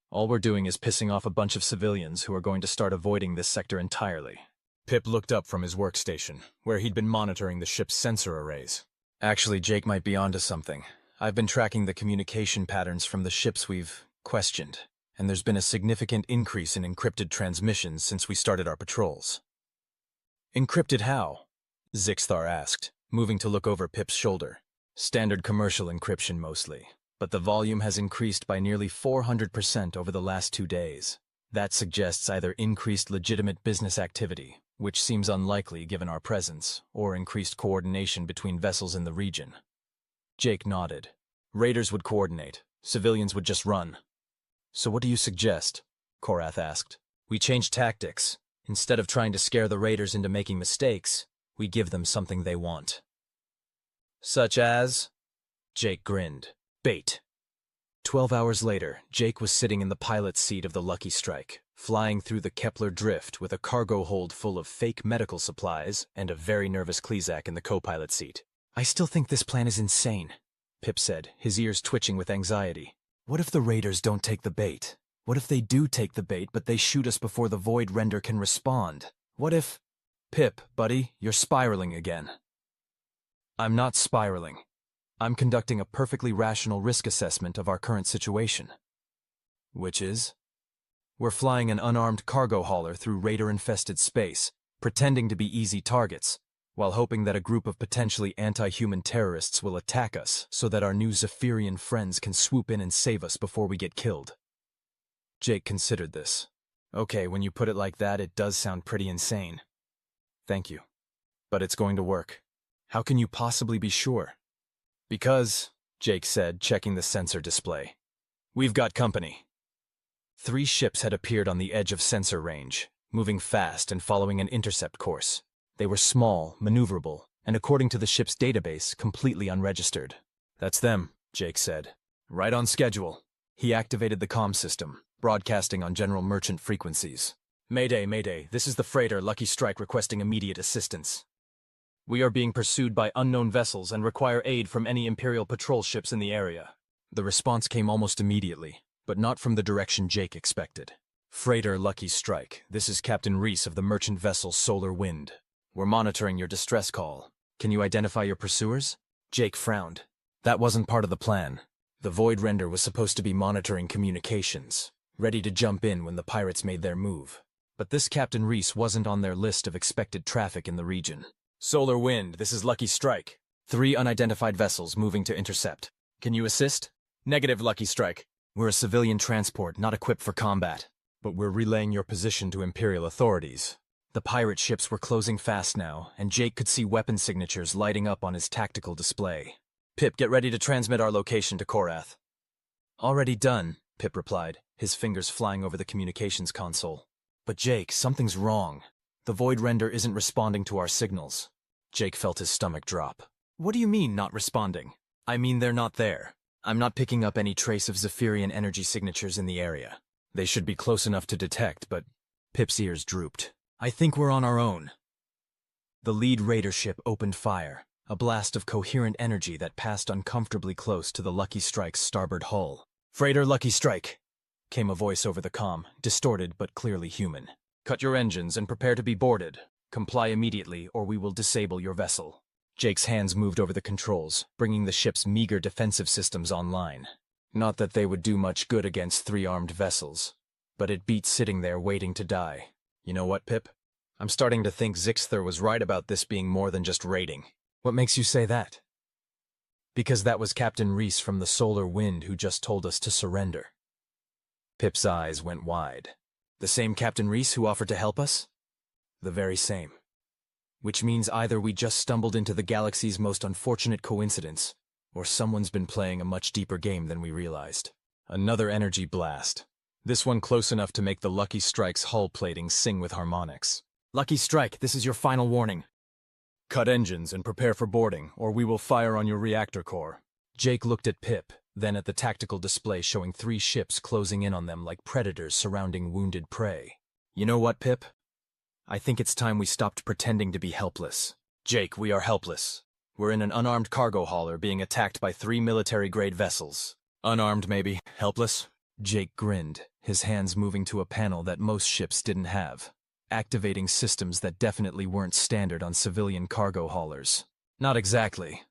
All we're doing is pissing off a bunch of civilians who are going to start avoiding this sector entirely. Pip looked up from his workstation, where he'd been monitoring the ship's sensor arrays. Actually, Jake might be onto something. I've been tracking the communication patterns from the ships we've questioned, and there's been a significant increase in encrypted transmissions since we started our patrols. Encrypted how? Zixthar asked, moving to look over Pip's shoulder. Standard commercial encryption mostly, but the volume has increased by nearly 400% over the last 2 days. That suggests either increased legitimate business activity, which seems unlikely given our presence, or increased coordination between vessels in the region. Jake nodded. Raiders would coordinate, civilians would just run. So what do you suggest? Korrath asked. We change tactics. Instead of trying to scare the raiders into making mistakes, we give them something they want. Such as? Jake grinned. Bait. 12 hours later, Jake was sitting in the pilot's seat of the Lucky Strike, flying through the Kepler drift with a cargo hold full of fake medical supplies and a very nervous Klezak in the co-pilot seat. "I still think this plan is insane," Pip said, his ears twitching with anxiety. "What if the raiders don't take the bait? What if they do take the bait, but they shoot us before the Void Render can respond? What if—" "Pip, buddy, you're spiraling again." "I'm not spiraling. I'm conducting a perfectly rational risk assessment of our current situation." "Which is?" "We're flying an unarmed cargo hauler through raider-infested space, pretending to be easy targets, while hoping that a group of potentially anti-human terrorists will attack us so that our new Zephyrian friends can swoop in and save us before we get killed." Jake considered this. "Okay, when you put it like that, it does sound pretty insane. Thank you. But it's going to work. How can you possibly be sure?" "Because," Jake said, checking the sensor display, "we've got company." 3 ships had appeared on the edge of sensor range, moving fast and following an intercept course. They were small, maneuverable, and according to the ship's database, completely unregistered. "That's them," Jake said. "Right on schedule." He activated the comm system, broadcasting on general merchant frequencies. "Mayday, mayday, this is the freighter Lucky Strike requesting immediate assistance. We are being pursued by unknown vessels and require aid from any Imperial patrol ships in the area." The response came almost immediately, but not from the direction Jake expected. "Freighter Lucky Strike, this is Captain Reese of the merchant vessel Solar Wind. We're monitoring your distress call. Can you identify your pursuers?" Jake frowned. That wasn't part of the plan. The Void Render was supposed to be monitoring communications, ready to jump in when the pirates made their move. But this Captain Reese wasn't on their list of expected traffic in the region. "Solar Wind, this is Lucky Strike. 3 unidentified vessels moving to intercept. Can you assist?" "Negative, Lucky Strike. We're a civilian transport, not equipped for combat. But we're relaying your position to Imperial authorities." The pirate ships were closing fast now, and Jake could see weapon signatures lighting up on his tactical display. "Pip, get ready to transmit our location to Korrath." "Already done," Pip replied, his fingers flying over the communications console. "But Jake, something's wrong. The Void Render isn't responding to our signals." Jake felt his stomach drop. "What do you mean, not responding?" "I mean they're not there. I'm not picking up any trace of Zephyrian energy signatures in the area. They should be close enough to detect, but—" Pip's ears drooped. "I think we're on our own." The lead raider ship opened fire, a blast of coherent energy that passed uncomfortably close to the Lucky Strike's starboard hull. "Freighter Lucky Strike," came a voice over the comm, distorted but clearly human. "Cut your engines and prepare to be boarded. Comply immediately or we will disable your vessel." Jake's hands moved over the controls, bringing the ship's meager defensive systems online. Not that they would do much good against 3 armed vessels, but it beat sitting there waiting to die. "You know what, Pip? I'm starting to think Zixthar was right about this being more than just raiding." "What makes you say that?" "Because that was Captain Reese from the Solar Wind who just told us to surrender." Pip's eyes went wide. "The same Captain Reese who offered to help us?" "The very same. Which means either we just stumbled into the galaxy's most unfortunate coincidence, or someone's been playing a much deeper game than we realized." Another energy blast. This one close enough to make the Lucky Strike's hull plating sing with harmonics. "Lucky Strike, this is your final warning. Cut engines and prepare for boarding, or we will fire on your reactor core." Jake looked at Pip, then at the tactical display showing 3 ships closing in on them like predators surrounding wounded prey. "You know what, Pip? I think it's time we stopped pretending to be helpless." "Jake, we are helpless. We're in an unarmed cargo hauler being attacked by 3 military-grade vessels. Unarmed, maybe. Helpless?" Jake grinned, his hands moving to a panel that most ships didn't have, activating systems that definitely weren't standard on civilian cargo haulers. "Not exactly."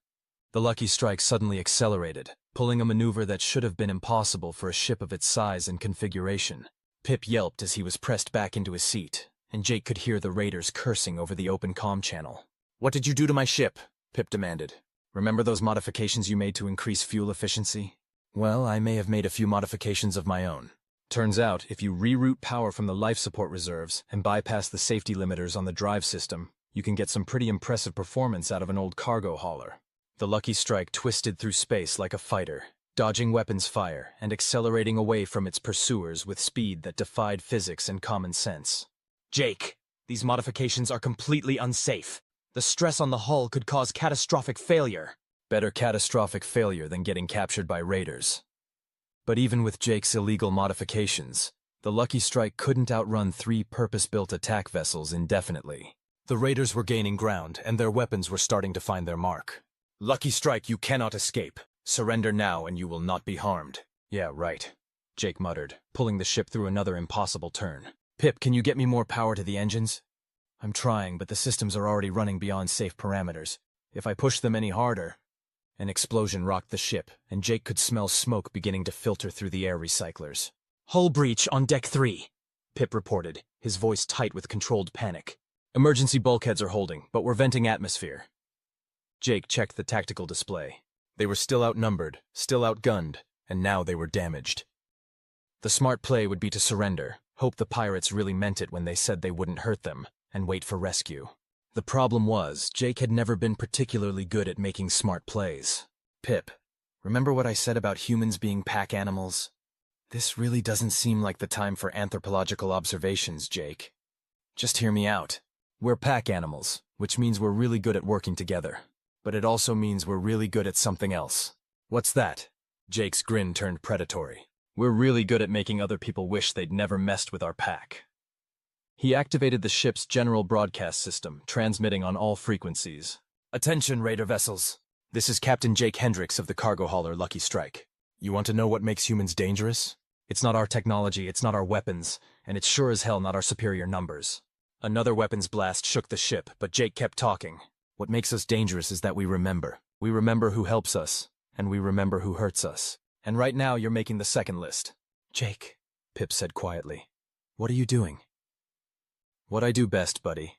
The Lucky Strike suddenly accelerated, pulling a maneuver that should have been impossible for a ship of its size and configuration. Pip yelped as he was pressed back into his seat, and Jake could hear the raiders cursing over the open comm channel. "What did you do to my ship?" Pip demanded. "Remember those modifications you made to increase fuel efficiency? Well, I may have made a few modifications of my own. Turns out, if you reroute power from the life support reserves and bypass the safety limiters on the drive system, you can get some pretty impressive performance out of an old cargo hauler." The Lucky Strike twisted through space like a fighter, dodging weapons fire and accelerating away from its pursuers with speed that defied physics and common sense. "Jake, these modifications are completely unsafe. The stress on the hull could cause catastrophic failure." "Better catastrophic failure than getting captured by raiders." But even with Jake's illegal modifications, the Lucky Strike couldn't outrun 3 purpose-built attack vessels indefinitely. The raiders were gaining ground, and their weapons were starting to find their mark. "Lucky Strike, you cannot escape. Surrender now and you will not be harmed." "Yeah, right," Jake muttered, pulling the ship through another impossible turn. "Pip, can you get me more power to the engines?" "I'm trying, but the systems are already running beyond safe parameters. If I push them any harder—" An explosion rocked the ship, and Jake could smell smoke beginning to filter through the air recyclers. "Hull breach on deck 3, Pip reported, his voice tight with controlled panic. "Emergency bulkheads are holding, but we're venting atmosphere." Jake checked the tactical display. They were still outnumbered, still outgunned, and now they were damaged. The smart play would be to surrender, hope the pirates really meant it when they said they wouldn't hurt them, and wait for rescue. The problem was, Jake had never been particularly good at making smart plays. "Pip, remember what I said about humans being pack animals? This really doesn't seem like the time for anthropological observations, Jake. Just hear me out. We're pack animals, which means we're really good at working together. But it also means we're really good at something else." "What's that?" Jake's grin turned predatory. "We're really good at making other people wish they'd never messed with our pack." He activated the ship's general broadcast system, transmitting on all frequencies. "Attention, raider vessels. This is Captain Jake Hendricks of the cargo hauler Lucky Strike. You want to know what makes humans dangerous? It's not our technology, it's not our weapons, and it's sure as hell not our superior numbers." Another weapons blast shook the ship, but Jake kept talking. "What makes us dangerous is that we remember. We remember who helps us, and we remember who hurts us. And right now you're making the second list." "Jake," Pip said quietly, "what are you doing?" "What I do best, buddy.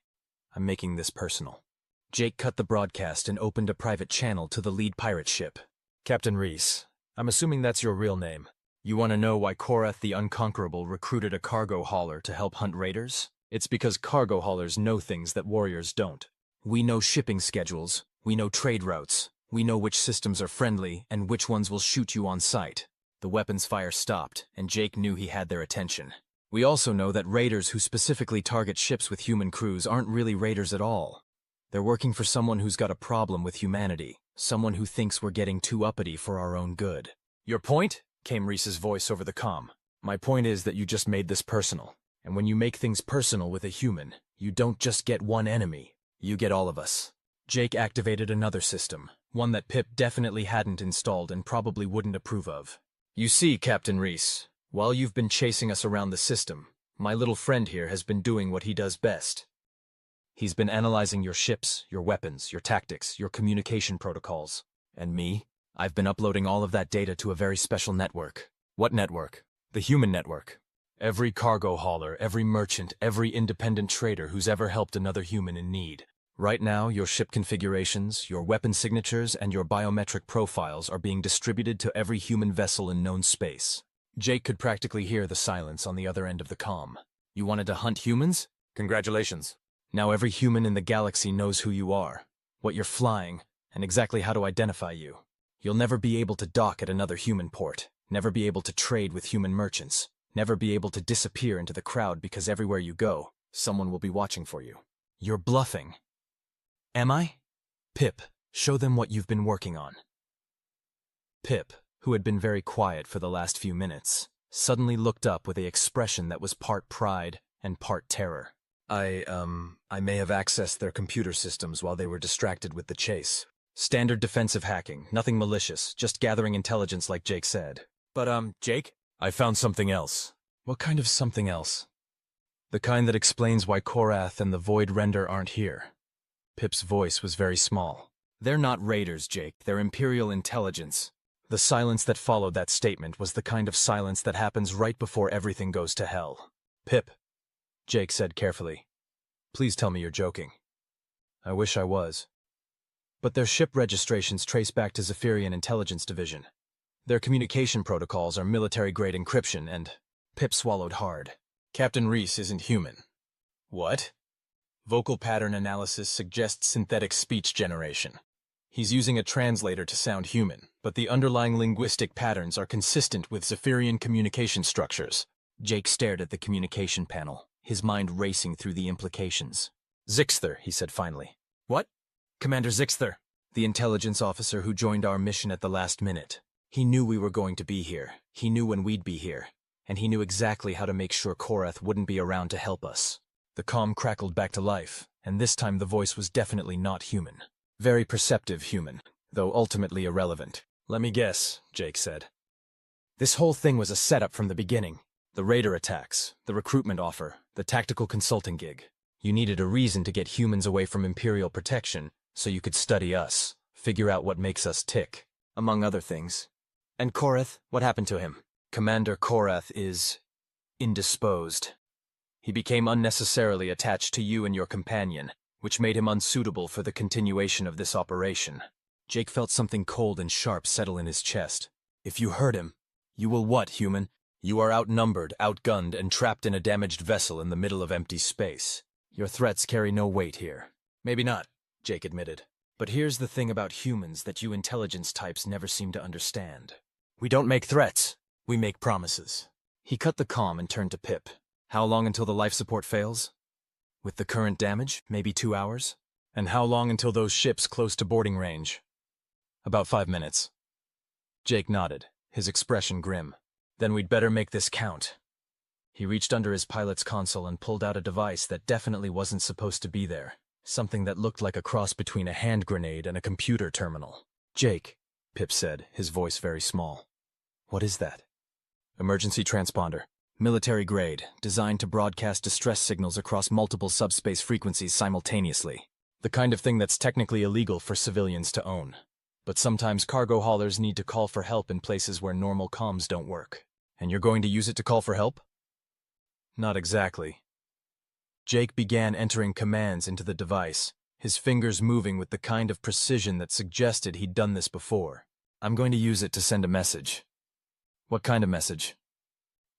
I'm making this personal." Jake cut the broadcast and opened a private channel to the lead pirate ship. "Captain Reese, I'm assuming that's your real name. You want to know why Korrath the Unconquerable recruited a cargo hauler to help hunt raiders? It's because cargo haulers know things that warriors don't. We know shipping schedules, we know trade routes, we know which systems are friendly and which ones will shoot you on sight." The weapons fire stopped, and Jake knew he had their attention. "We also know that raiders who specifically target ships with human crews aren't really raiders at all. They're working for someone who's got a problem with humanity, someone who thinks we're getting too uppity for our own good." "Your point?" came Reese's voice over the comm. "My point is that you just made this personal. And when you make things personal with a human, you don't just get one enemy, you get all of us." Jake activated another system, one that Pip definitely hadn't installed and probably wouldn't approve of. "You see, Captain Reese, while you've been chasing us around the system, my little friend here has been doing what he does best. He's been analyzing your ships, your weapons, your tactics, your communication protocols. And me? I've been uploading all of that data to a very special network." "What network?" "The human network. Every cargo hauler, every merchant, every independent trader who's ever helped another human in need. Right now, your ship configurations, your weapon signatures, and your biometric profiles are being distributed to every human vessel in known space." Jake could practically hear the silence on the other end of the comm. "You wanted to hunt humans? Congratulations. Now every human in the galaxy knows who you are, what you're flying, and exactly how to identify you. You'll never be able to dock at another human port, never be able to trade with human merchants, never be able to disappear into the crowd because everywhere you go, someone will be watching for you." "You're bluffing." "Am I?" "Pip, show them what you've been working on." Pip, who had been very quiet for the last few minutes, suddenly looked up with an expression that was part pride and part terror. I may have accessed their computer systems while they were distracted with the chase. Standard defensive hacking, nothing malicious, just gathering intelligence like Jake said. But, Jake? I found something else." "What kind of something else?" "The kind that explains why Korrath and the Void Render aren't here." Pip's voice was very small. "They're not raiders, Jake. They're Imperial intelligence." The silence that followed that statement was the kind of silence that happens right before everything goes to hell. "Pip," Jake said carefully, "please tell me you're joking." "I wish I was." "But their ship registrations trace back to Zephyrian Intelligence Division. Their communication protocols are military-grade encryption and—" Pip swallowed hard. "Captain Reese isn't human." "What?" "Vocal pattern analysis suggests synthetic speech generation. He's using a translator to sound human, but the underlying linguistic patterns are consistent with Zephyrian communication structures." Jake stared at the communication panel, his mind racing through the implications. "Zixther," he said finally. "What?" "Commander Zixther, the intelligence officer who joined our mission at the last minute. He knew we were going to be here. He knew when we'd be here, and he knew exactly how to make sure Korrath wouldn't be around to help us. The comm crackled back to life, and this time the voice was definitely not human. Very perceptive human, though ultimately irrelevant. "Let me guess," Jake said. "This whole thing was a setup from the beginning. The raider attacks, the recruitment offer, the tactical consulting gig. You needed a reason to get humans away from Imperial protection, so you could study us, figure out what makes us tick, among other things. And Korrath, what happened to him? Commander Korrath is indisposed. He became unnecessarily attached to you and your companion, which made him unsuitable for the continuation of this operation." Jake felt something cold and sharp settle in his chest. "If you hurt him, you will what, human? You are outnumbered, outgunned, and trapped in a damaged vessel in the middle of empty space. Your threats carry no weight here." "Maybe not," Jake admitted. "But here's the thing about humans that you intelligence types never seem to understand. We don't make threats, we make promises." He cut the comm and turned to Pip. "How long until the life support fails?" "With the current damage, maybe 2 hours." "And how long until those ships close to boarding range?" "About 5 minutes." Jake nodded, his expression grim. "Then we'd better make this count." He reached under his pilot's console and pulled out a device that definitely wasn't supposed to be there. Something that looked like a cross between a hand grenade and a computer terminal. "Jake," Pip said, his voice very small. "What is that?" "Emergency transponder. Military grade, designed to broadcast distress signals across multiple subspace frequencies simultaneously. The kind of thing that's technically illegal for civilians to own. But sometimes cargo haulers need to call for help in places where normal comms don't work. And you're going to use it to call for help?" "Not exactly." Jake began entering commands into the device, his fingers moving with the kind of precision that suggested he'd done this before. "I'm going to use it to send a message." "What kind of message?"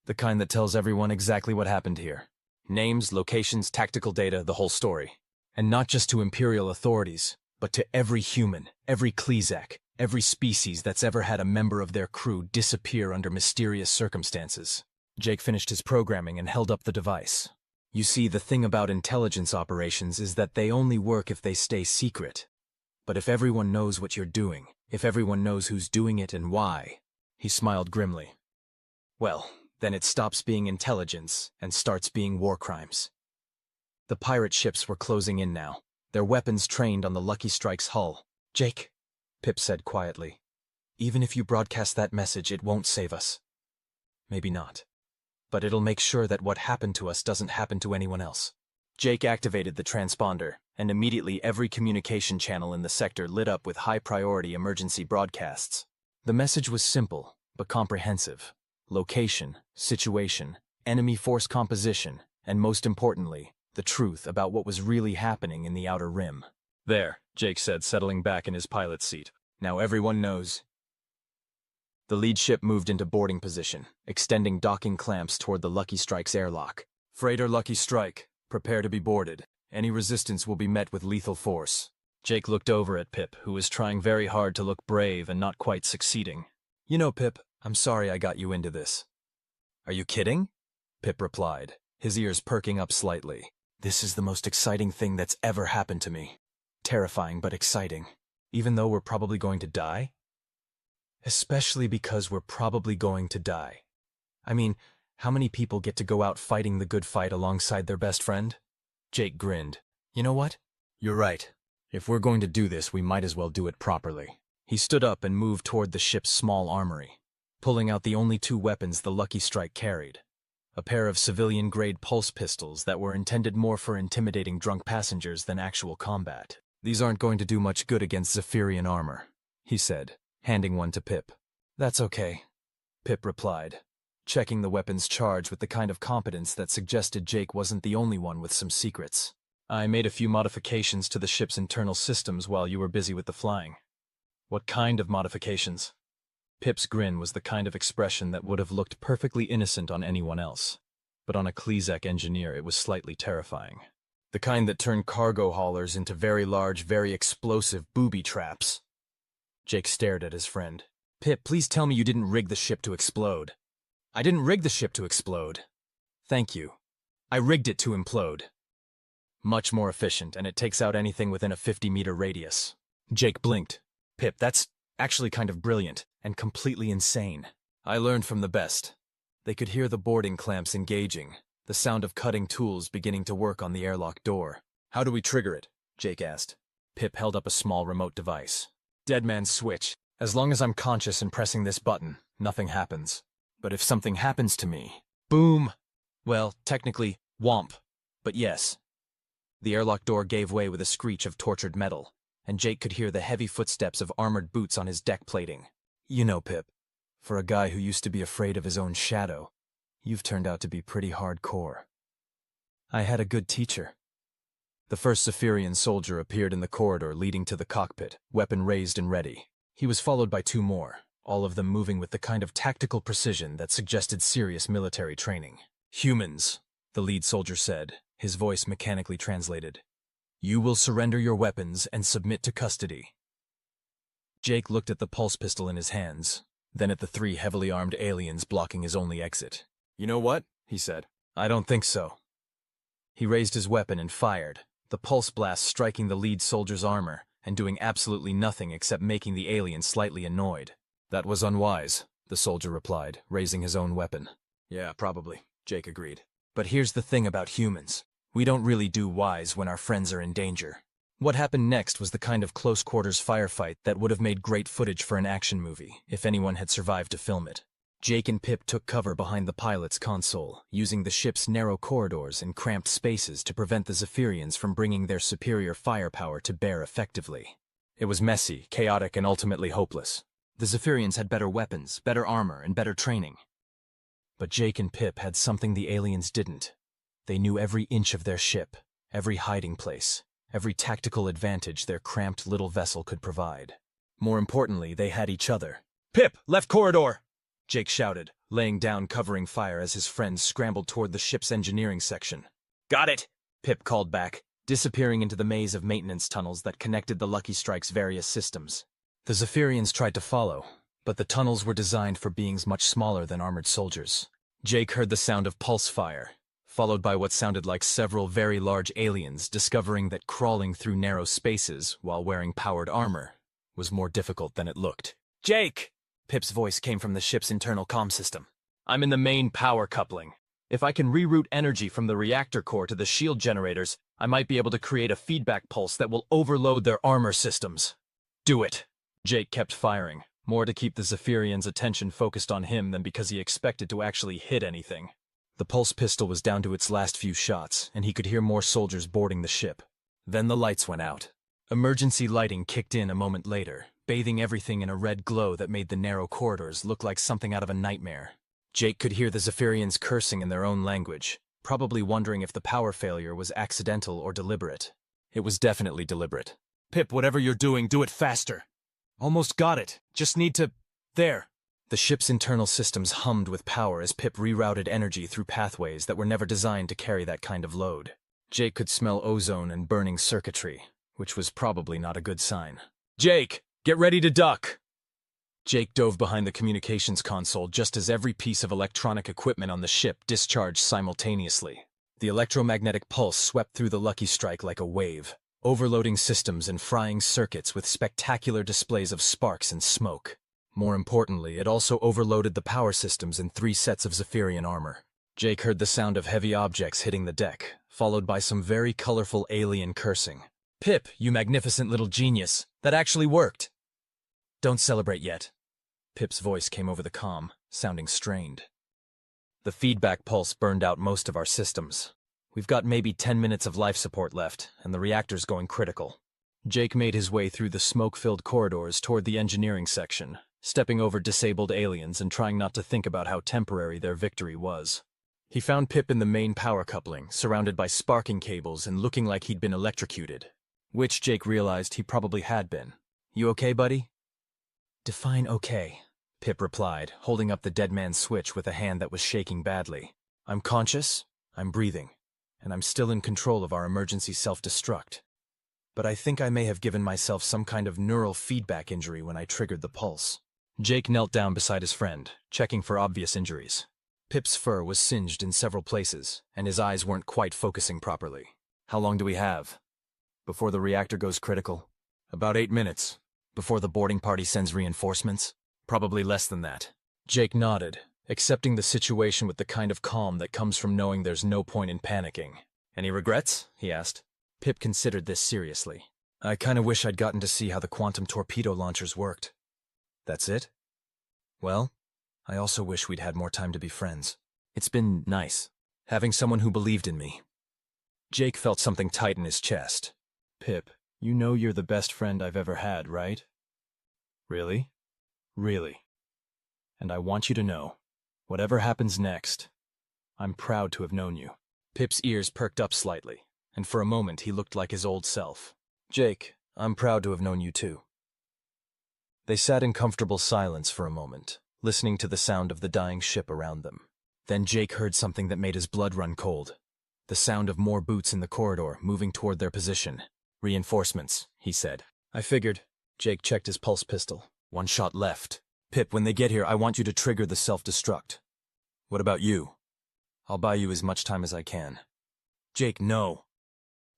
"The kind that tells everyone exactly what happened here. Names, locations, tactical data, the whole story. And not just to Imperial authorities, but to every human, every Klezak, every species that's ever had a member of their crew disappear under mysterious circumstances." Jake finished his programming and held up the device. "You see, the thing about intelligence operations is that they only work if they stay secret. But if everyone knows what you're doing, if everyone knows who's doing it and why," he smiled grimly, "well, then it stops being intelligence and starts being war crimes." The pirate ships were closing in now, their weapons trained on the Lucky Strike's hull. "Jake," Pip said quietly, "even if you broadcast that message, it won't save us." "Maybe not. But it'll make sure that what happened to us doesn't happen to anyone else." Jake activated the transponder, and immediately every communication channel in the sector lit up with high-priority emergency broadcasts. The message was simple, but comprehensive. Location, situation, enemy force composition, and most importantly, the truth about what was really happening in the Outer Rim. "There," Jake said, settling back in his pilot's seat. "Now everyone knows." The lead ship moved into boarding position, extending docking clamps toward the Lucky Strike's airlock. "Freighter Lucky Strike, prepare to be boarded. Any resistance will be met with lethal force." Jake looked over at Pip, who was trying very hard to look brave and not quite succeeding. "You know, Pip, I'm sorry I got you into this." "Are you kidding?" Pip replied, his ears perking up slightly. "This is the most exciting thing that's ever happened to me. Terrifying but exciting. Even though we're probably going to die?" "Especially because we're probably going to die. I mean, how many people get to go out fighting the good fight alongside their best friend?" Jake grinned. "You know what? You're right. If we're going to do this, we might as well do it properly." He stood up and moved toward the ship's small armory, pulling out the only 2 weapons the Lucky Strike carried. A pair of civilian-grade pulse pistols that were intended more for intimidating drunk passengers than actual combat. "These aren't going to do much good against Zephyrian armor," he said, handing one to Pip. "That's okay," Pip replied, checking the weapon's charge with the kind of competence that suggested Jake wasn't the only one with some secrets. "I made a few modifications to the ship's internal systems while you were busy with the flying." "What kind of modifications?" Pip's grin was the kind of expression that would have looked perfectly innocent on anyone else, but on a Klezak engineer it was slightly terrifying. "The kind that turn cargo haulers into very large, very explosive booby traps." Jake stared at his friend. "Pip, please tell me you didn't rig the ship to explode." "I didn't rig the ship to explode." "Thank you. I rigged it to implode. Much more efficient, and it takes out anything within a 50-meter radius." Jake blinked. "Pip, that's actually kind of brilliant, and completely insane. I learned from the best. They could hear the boarding clamps engaging, the sound of cutting tools beginning to work on the airlock door. How do we trigger it? Jake asked. Pip held up a small remote device. Dead man's switch. As long as I'm conscious and pressing this button, nothing happens. But if something happens to me, boom! Well, technically, whomp. But yes. The airlock door gave way with a screech of tortured metal, and Jake could hear the heavy footsteps of armored boots on his deck plating. You know, Pip, for a guy who used to be afraid of his own shadow, you've turned out to be pretty hardcore. I had a good teacher. The first Zephyrian soldier appeared in the corridor leading to the cockpit, weapon raised and ready. He was followed by two more, all of them moving with the kind of tactical precision that suggested serious military training. Humans, the lead soldier said, his voice mechanically translated. You will surrender your weapons and submit to custody. Jake looked at the pulse pistol in his hands, then at the three heavily armed aliens blocking his only exit. You know what? He said. I don't think so. He raised his weapon and fired, the pulse blast striking the lead soldier's armor and doing absolutely nothing except making the alien slightly annoyed. That was unwise, the soldier replied, raising his own weapon. Yeah, probably, Jake agreed. But here's the thing about humans. We don't really do wise when our friends are in danger. What happened next was the kind of close-quarters firefight that would have made great footage for an action movie, if anyone had survived to film it. Jake and Pip took cover behind the pilot's console, using the ship's narrow corridors and cramped spaces to prevent the Zephyrians from bringing their superior firepower to bear effectively. It was messy, chaotic, and ultimately hopeless. The Zephyrians had better weapons, better armor, and better training. But Jake and Pip had something the aliens didn't. They knew every inch of their ship, every hiding place, every tactical advantage their cramped little vessel could provide. More importantly, they had each other. Pip, left corridor! Jake shouted, laying down covering fire as his friends scrambled toward the ship's engineering section. Got it, Pip called back, disappearing into the maze of maintenance tunnels that connected the Lucky Strike's various systems. The Zephyrians tried to follow, but the tunnels were designed for beings much smaller than armored soldiers. Jake heard the sound of pulse fire, followed by what sounded like several very large aliens discovering that crawling through narrow spaces while wearing powered armor was more difficult than it looked. Jake! Pip's voice came from the ship's internal comm system. I'm in the main power coupling. If I can reroute energy from the reactor core to the shield generators, I might be able to create a feedback pulse that will overload their armor systems. Do it. Jake kept firing, more to keep the Zephyrians' attention focused on him than because he expected to actually hit anything. The pulse pistol was down to its last few shots, and he could hear more soldiers boarding the ship. Then the lights went out. Emergency lighting kicked in a moment later, bathing everything in a red glow that made the narrow corridors look like something out of a nightmare. Jake could hear the Zephyrians cursing in their own language, probably wondering if the power failure was accidental or deliberate. It was definitely deliberate. Pip, whatever you're doing, do it faster. Almost got it. Just need to... There. The ship's internal systems hummed with power as Pip rerouted energy through pathways that were never designed to carry that kind of load. Jake could smell ozone and burning circuitry, which was probably not a good sign. Jake, get ready to duck! Jake dove behind the communications console just as every piece of electronic equipment on the ship discharged simultaneously. The electromagnetic pulse swept through the Lucky Strike like a wave, overloading systems and frying circuits with spectacular displays of sparks and smoke. More importantly, it also overloaded the power systems in 3 sets of Zephyrian armor. Jake heard the sound of heavy objects hitting the deck, followed by some very colorful alien cursing. Pip, you magnificent little genius. That actually worked. Don't celebrate yet. Pip's voice came over the comm, sounding strained. The feedback pulse burned out most of our systems. We've got maybe 10 minutes of life support left, and the reactor's going critical. Jake made his way through the smoke-filled corridors toward the engineering section, stepping over disabled aliens and trying not to think about how temporary their victory was. He found Pip in the main power coupling, surrounded by sparking cables and looking like he'd been electrocuted. Which Jake realized he probably had been. You okay, buddy? Define okay, Pip replied, holding up the dead man's switch with a hand that was shaking badly. I'm conscious, I'm breathing, and I'm still in control of our emergency self-destruct. But I think I may have given myself some kind of neural feedback injury when I triggered the pulse. Jake knelt down beside his friend, checking for obvious injuries. Pip's fur was singed in several places, and his eyes weren't quite focusing properly. How long do we have? Before the reactor goes critical? About 8 minutes. Before the boarding party sends reinforcements? Probably less than that. Jake nodded, accepting the situation with the kind of calm that comes from knowing there's no point in panicking. Any regrets? He asked. Pip considered this seriously. I kinda wish I'd gotten to see how the quantum torpedo launchers worked. That's it? Well, I also wish we'd had more time to be friends. It's been nice, having someone who believed in me. Jake felt something tight in his chest. Pip, you know you're the best friend I've ever had, right? Really? Really. And I want you to know, whatever happens next, I'm proud to have known you. Pip's ears perked up slightly, and for a moment he looked like his old self. Jake, I'm proud to have known you too. They sat in comfortable silence for a moment, listening to the sound of the dying ship around them. Then Jake heard something that made his blood run cold. The sound of more boots in the corridor moving toward their position. Reinforcements, he said. I figured. Jake checked his pulse pistol. One shot left. Pip, when they get here, I want you to trigger the self-destruct. What about you? I'll buy you as much time as I can. Jake, no.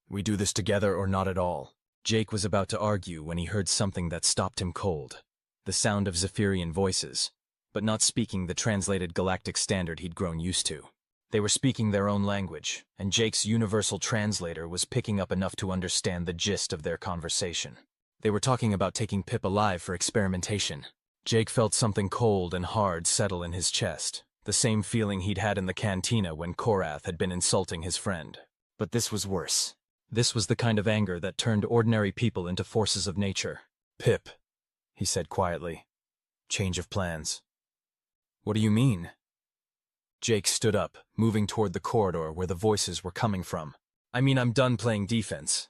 We do this together or not at all. Jake was about to argue when he heard something that stopped him cold. The sound of Zephyrian voices, but not speaking the translated galactic standard he'd grown used to. They were speaking their own language, and Jake's universal translator was picking up enough to understand the gist of their conversation. They were talking about taking Pip alive for experimentation. Jake felt something cold and hard settle in his chest, the same feeling he'd had in the cantina when Korrath had been insulting his friend. But this was worse. This was the kind of anger that turned ordinary people into forces of nature. Pip, he said quietly. Change of plans. What do you mean? Jake stood up, moving toward the corridor where the voices were coming from. I mean, I'm done playing defense.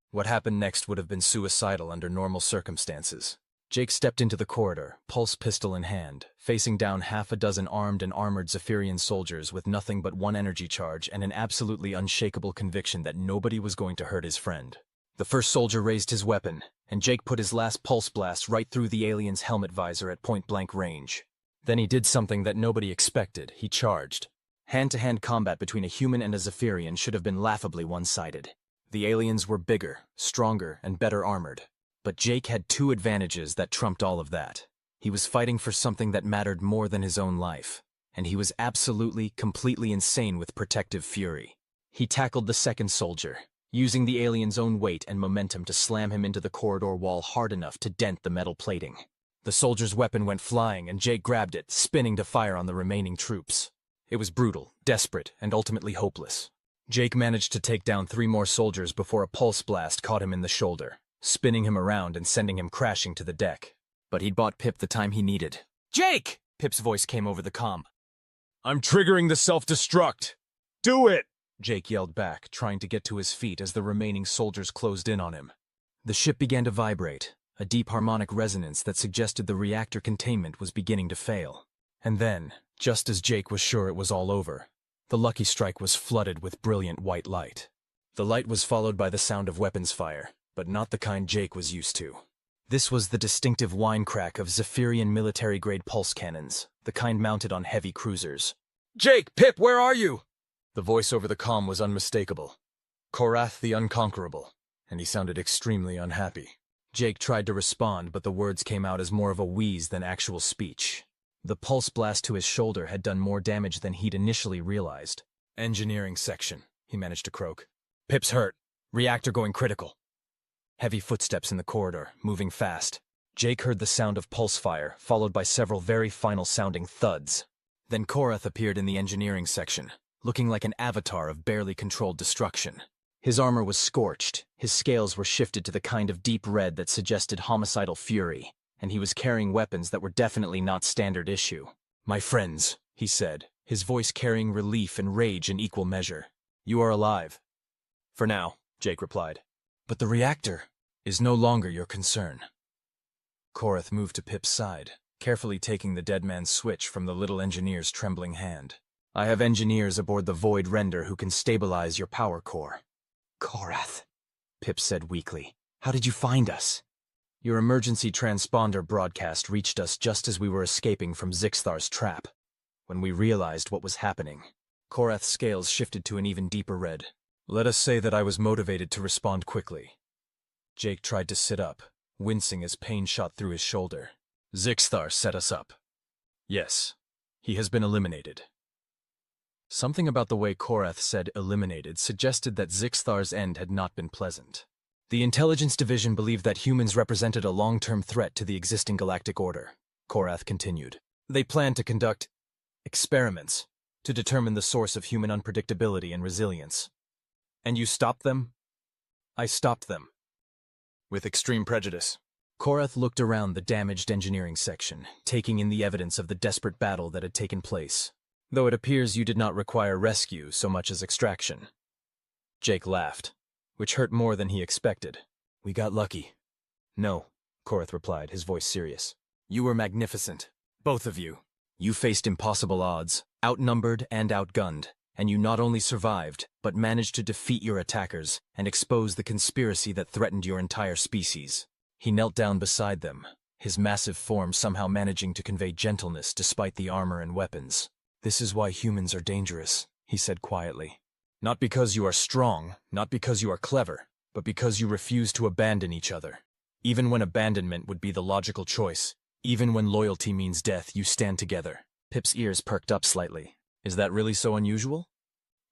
What happened next would have been suicidal under normal circumstances. Jake stepped into the corridor, pulse pistol in hand, facing down half a dozen armed and armored Zephyrian soldiers with nothing but one energy charge and an absolutely unshakable conviction that nobody was going to hurt his friend. The first soldier raised his weapon, and Jake put his last pulse blast right through the alien's helmet visor at point-blank range. Then he did something that nobody expected. He charged. Hand-to-hand combat between a human and a Zephyrian should have been laughably one-sided. The aliens were bigger, stronger, and better armored. But Jake had two advantages that trumped all of that. He was fighting for something that mattered more than his own life, and he was absolutely, completely insane with protective fury. He tackled the second soldier, using the alien's own weight and momentum to slam him into the corridor wall hard enough to dent the metal plating. The soldier's weapon went flying, and Jake grabbed it, spinning to fire on the remaining troops. It was brutal, desperate, and ultimately hopeless. Jake managed to take down 3 more soldiers before a pulse blast caught him in the shoulder, spinning him around and sending him crashing to the deck. But he'd bought Pip the time he needed. Jake! Pip's voice came over the comm. I'm triggering the self-destruct. Do it! Jake yelled back, trying to get to his feet as the remaining soldiers closed in on him. The ship began to vibrate, a deep harmonic resonance that suggested the reactor containment was beginning to fail. And then, just as Jake was sure it was all over, the Lucky Strike was flooded with brilliant white light. The light was followed by the sound of weapons fire, but not the kind Jake was used to. This was the distinctive whine crack of Zephyrian military-grade pulse cannons, the kind mounted on heavy cruisers. Jake, Pip, where are you? The voice over the comm was unmistakable. Korrath the Unconquerable, and he sounded extremely unhappy. Jake tried to respond, but the words came out as more of a wheeze than actual speech. The pulse blast to his shoulder had done more damage than he'd initially realized. Engineering section, he managed to croak. Pip's hurt. Reactor going critical. Heavy footsteps in the corridor, moving fast. Jake heard the sound of pulse fire, followed by several very final-sounding thuds. Then Korrath appeared in the engineering section, looking like an avatar of barely controlled destruction. His armor was scorched, his scales were shifted to the kind of deep red that suggested homicidal fury, and he was carrying weapons that were definitely not standard issue. My friends, he said, his voice carrying relief and rage in equal measure. You are alive. For now, Jake replied. But the reactor is no longer your concern. Korrath moved to Pip's side, carefully taking the dead man's switch from the little engineer's trembling hand. I have engineers aboard the Void Render who can stabilize your power core. Korrath, Pip said weakly. How did you find us? Your emergency transponder broadcast reached us just as we were escaping from Zixthar's trap. When we realized what was happening, Korrath's scales shifted to an even deeper red. Let us say that I was motivated to respond quickly. Jake tried to sit up, wincing as pain shot through his shoulder. Zixthar set us up. Yes, he has been eliminated. Something about the way Korrath said eliminated suggested that Zixthar's end had not been pleasant. The intelligence division believed that humans represented a long-term threat to the existing galactic order, Korrath continued. They planned to conduct experiments to determine the source of human unpredictability and resilience. And you stopped them? I stopped them. With extreme prejudice. Korrath looked around the damaged engineering section, taking in the evidence of the desperate battle that had taken place. Though it appears you did not require rescue so much as extraction. Jake laughed, which hurt more than he expected. We got lucky. No, Korrath replied, his voice serious. You were magnificent. Both of you. You faced impossible odds, outnumbered and outgunned, and you not only survived, but managed to defeat your attackers and expose the conspiracy that threatened your entire species. He knelt down beside them, his massive form somehow managing to convey gentleness despite the armor and weapons. This is why humans are dangerous, he said quietly. Not because you are strong, not because you are clever, but because you refuse to abandon each other. Even when abandonment would be the logical choice, even when loyalty means death, you stand together. Pip's ears perked up slightly. Is that really so unusual?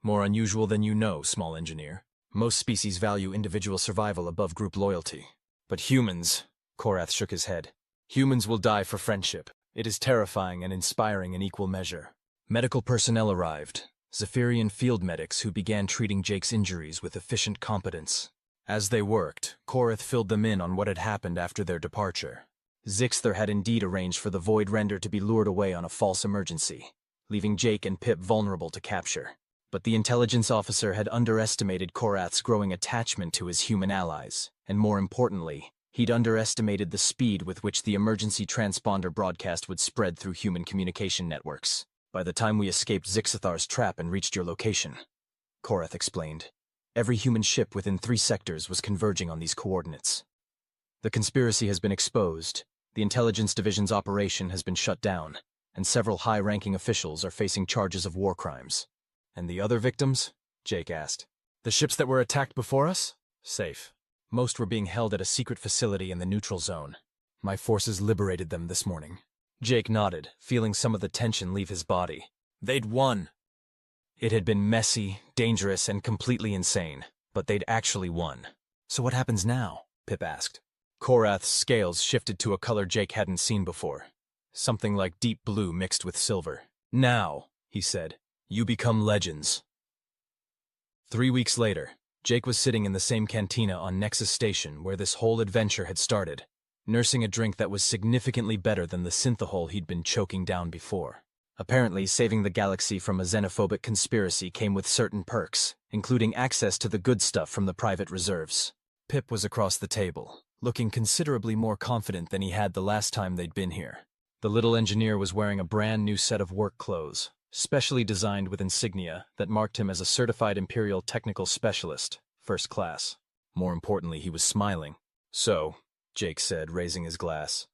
More unusual than you know, small engineer. Most species value individual survival above group loyalty. But humans, Korrath shook his head. Humans will die for friendship. It is terrifying and inspiring in equal measure. Medical personnel arrived, Zephyrian field medics who began treating Jake's injuries with efficient competence. As they worked, Korrath filled them in on what had happened after their departure. Zixthar had indeed arranged for the Void Render to be lured away on a false emergency, leaving Jake and Pip vulnerable to capture. But the intelligence officer had underestimated Korrath's growing attachment to his human allies, and more importantly, he'd underestimated the speed with which the emergency transponder broadcast would spread through human communication networks. By the time we escaped Zixthar's trap and reached your location, Korrath explained, every human ship within 3 sectors was converging on these coordinates. The conspiracy has been exposed, the intelligence division's operation has been shut down, and several high-ranking officials are facing charges of war crimes. And the other victims? Jake asked. The ships that were attacked before us? Safe. Most were being held at a secret facility in the neutral zone. My forces liberated them this morning. Jake nodded, feeling some of the tension leave his body. They'd won. It had been messy, dangerous, and completely insane, but they'd actually won. So what happens now? Pip asked. Korrath's scales shifted to a color Jake hadn't seen before. Something like deep blue mixed with silver. Now, he said, you become legends. 3 weeks later, Jake was sitting in the same cantina on Nexus Station where this whole adventure had started, nursing a drink that was significantly better than the synthahol he'd been choking down before. Apparently, saving the galaxy from a xenophobic conspiracy came with certain perks, including access to the good stuff from the private reserves. Pip was across the table, looking considerably more confident than he had the last time they'd been here. The little engineer was wearing a brand new set of work clothes, specially designed with insignia that marked him as a certified Imperial Technical Specialist, first class. More importantly, he was smiling. So, Jake said, raising his glass,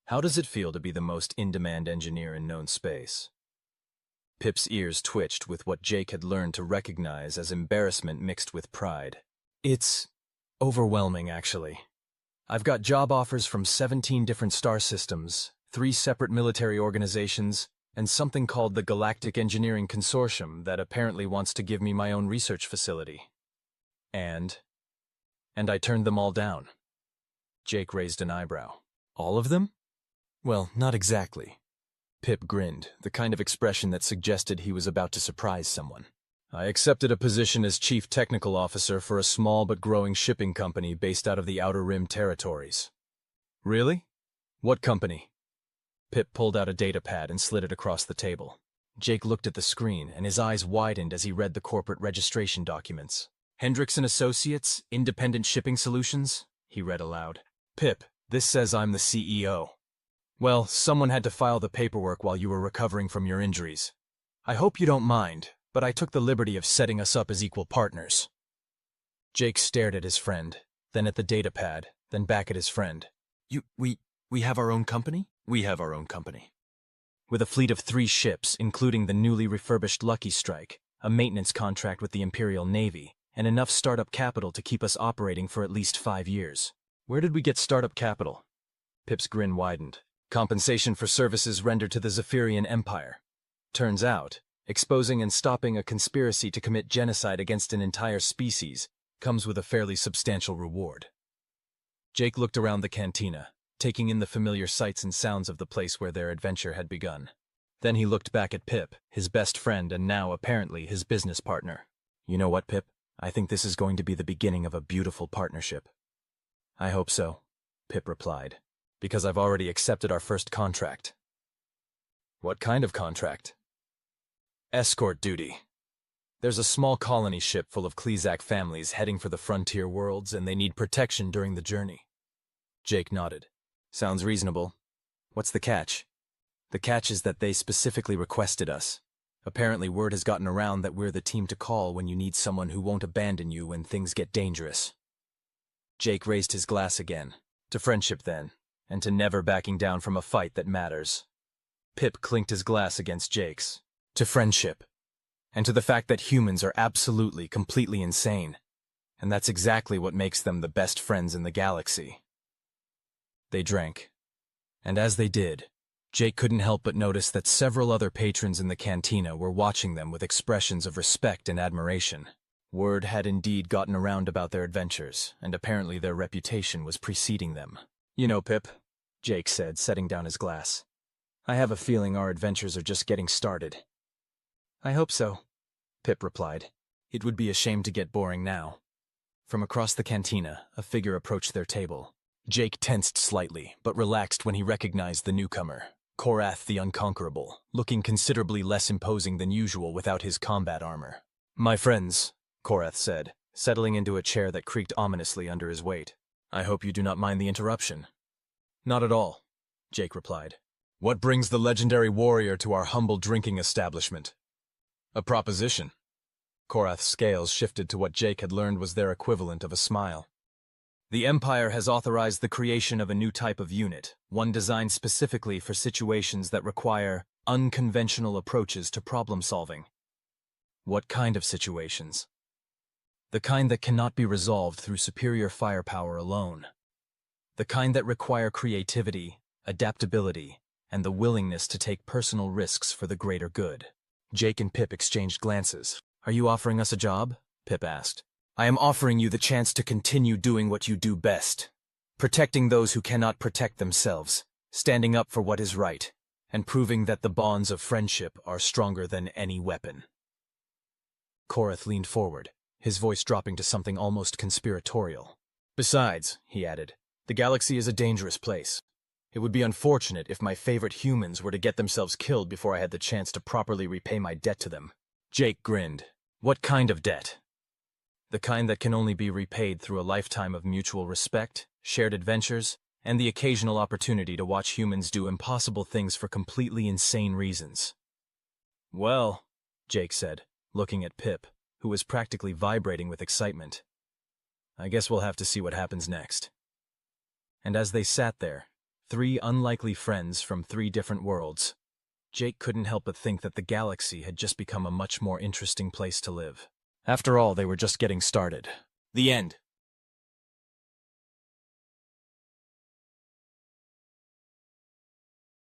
how does it feel to be the most in-demand engineer in known space? Pip's ears twitched with what Jake had learned to recognize as embarrassment mixed with pride. It's overwhelming, actually. I've got job offers from 17 different star systems, 3 separate military organizations, and something called the Galactic Engineering Consortium that apparently wants to give me my own research facility. And I turned them all down. Jake raised an eyebrow. All of them? Well, not exactly. Pip grinned, the kind of expression that suggested he was about to surprise someone. I accepted a position as Chief Technical Officer for a small but growing shipping company based out of the Outer Rim territories. Really? What company? Pip pulled out a data pad and slid it across the table. Jake looked at the screen, and his eyes widened as he read the corporate registration documents. Hendricks & Associates, Independent Shipping Solutions, he read aloud. Pip, this says I'm the CEO. Well, someone had to file the paperwork while you were recovering from your injuries. I hope you don't mind, but I took the liberty of setting us up as equal partners. Jake stared at his friend, then at the data pad, then back at his friend. We have our own company? We have our own company. With a fleet of 3 ships, including the newly refurbished Lucky Strike, a maintenance contract with the Imperial Navy, and enough startup capital to keep us operating for at least 5 years. Where did we get startup capital? Pip's grin widened. Compensation for services rendered to the Zephyrian Empire. Turns out, exposing and stopping a conspiracy to commit genocide against an entire species comes with a fairly substantial reward. Jake looked around the cantina, taking in the familiar sights and sounds of the place where their adventure had begun. Then he looked back at Pip, his best friend and now apparently his business partner. You know what, Pip? I think this is going to be the beginning of a beautiful partnership. I hope so, Pip replied, because I've already accepted our first contract. What kind of contract? Escort duty. There's a small colony ship full of Klezak families heading for the frontier worlds, and they need protection during the journey. Jake nodded. Sounds reasonable. What's the catch? The catch is that they specifically requested us. Apparently word has gotten around that we're the team to call when you need someone who won't abandon you when things get dangerous. Jake raised his glass again. To friendship then, and to never backing down from a fight that matters. Pip clinked his glass against Jake's. To friendship. And to the fact that humans are absolutely, completely insane. And that's exactly what makes them the best friends in the galaxy. They drank. And as they did, Jake couldn't help but notice that several other patrons in the cantina were watching them with expressions of respect and admiration. Word had indeed gotten around about their adventures, and apparently their reputation was preceding them. You know, Pip, Jake said, setting down his glass. I have a feeling our adventures are just getting started. I hope so, Pip replied. It would be a shame to get boring now. From across the cantina, a figure approached their table. Jake tensed slightly, but relaxed when he recognized the newcomer, Korrath the Unconquerable, looking considerably less imposing than usual without his combat armor. My friends, Korrath said, settling into a chair that creaked ominously under his weight. I hope you do not mind the interruption. Not at all, Jake replied. What brings the legendary warrior to our humble drinking establishment? A proposition. Korrath's scales shifted to what Jake had learned was their equivalent of a smile. The Empire has authorized the creation of a new type of unit, one designed specifically for situations that require unconventional approaches to problem solving. What kind of situations? The kind that cannot be resolved through superior firepower alone. The kind that require creativity, adaptability, and the willingness to take personal risks for the greater good. Jake and Pip exchanged glances. Are you offering us a job? Pip asked. I am offering you the chance to continue doing what you do best. Protecting those who cannot protect themselves, standing up for what is right, and proving that the bonds of friendship are stronger than any weapon. Korrath leaned forward, his voice dropping to something almost conspiratorial. Besides, he added, the galaxy is a dangerous place. It would be unfortunate if my favorite humans were to get themselves killed before I had the chance to properly repay my debt to them. Jake grinned. What kind of debt? The kind that can only be repaid through a lifetime of mutual respect, shared adventures, and the occasional opportunity to watch humans do impossible things for completely insane reasons. Well, Jake said, looking at Pip, who was practically vibrating with excitement. I guess we'll have to see what happens next. And as they sat there, three unlikely friends from three different worlds, Jake couldn't help but think that the galaxy had just become a much more interesting place to live. After all, they were just getting started. The end.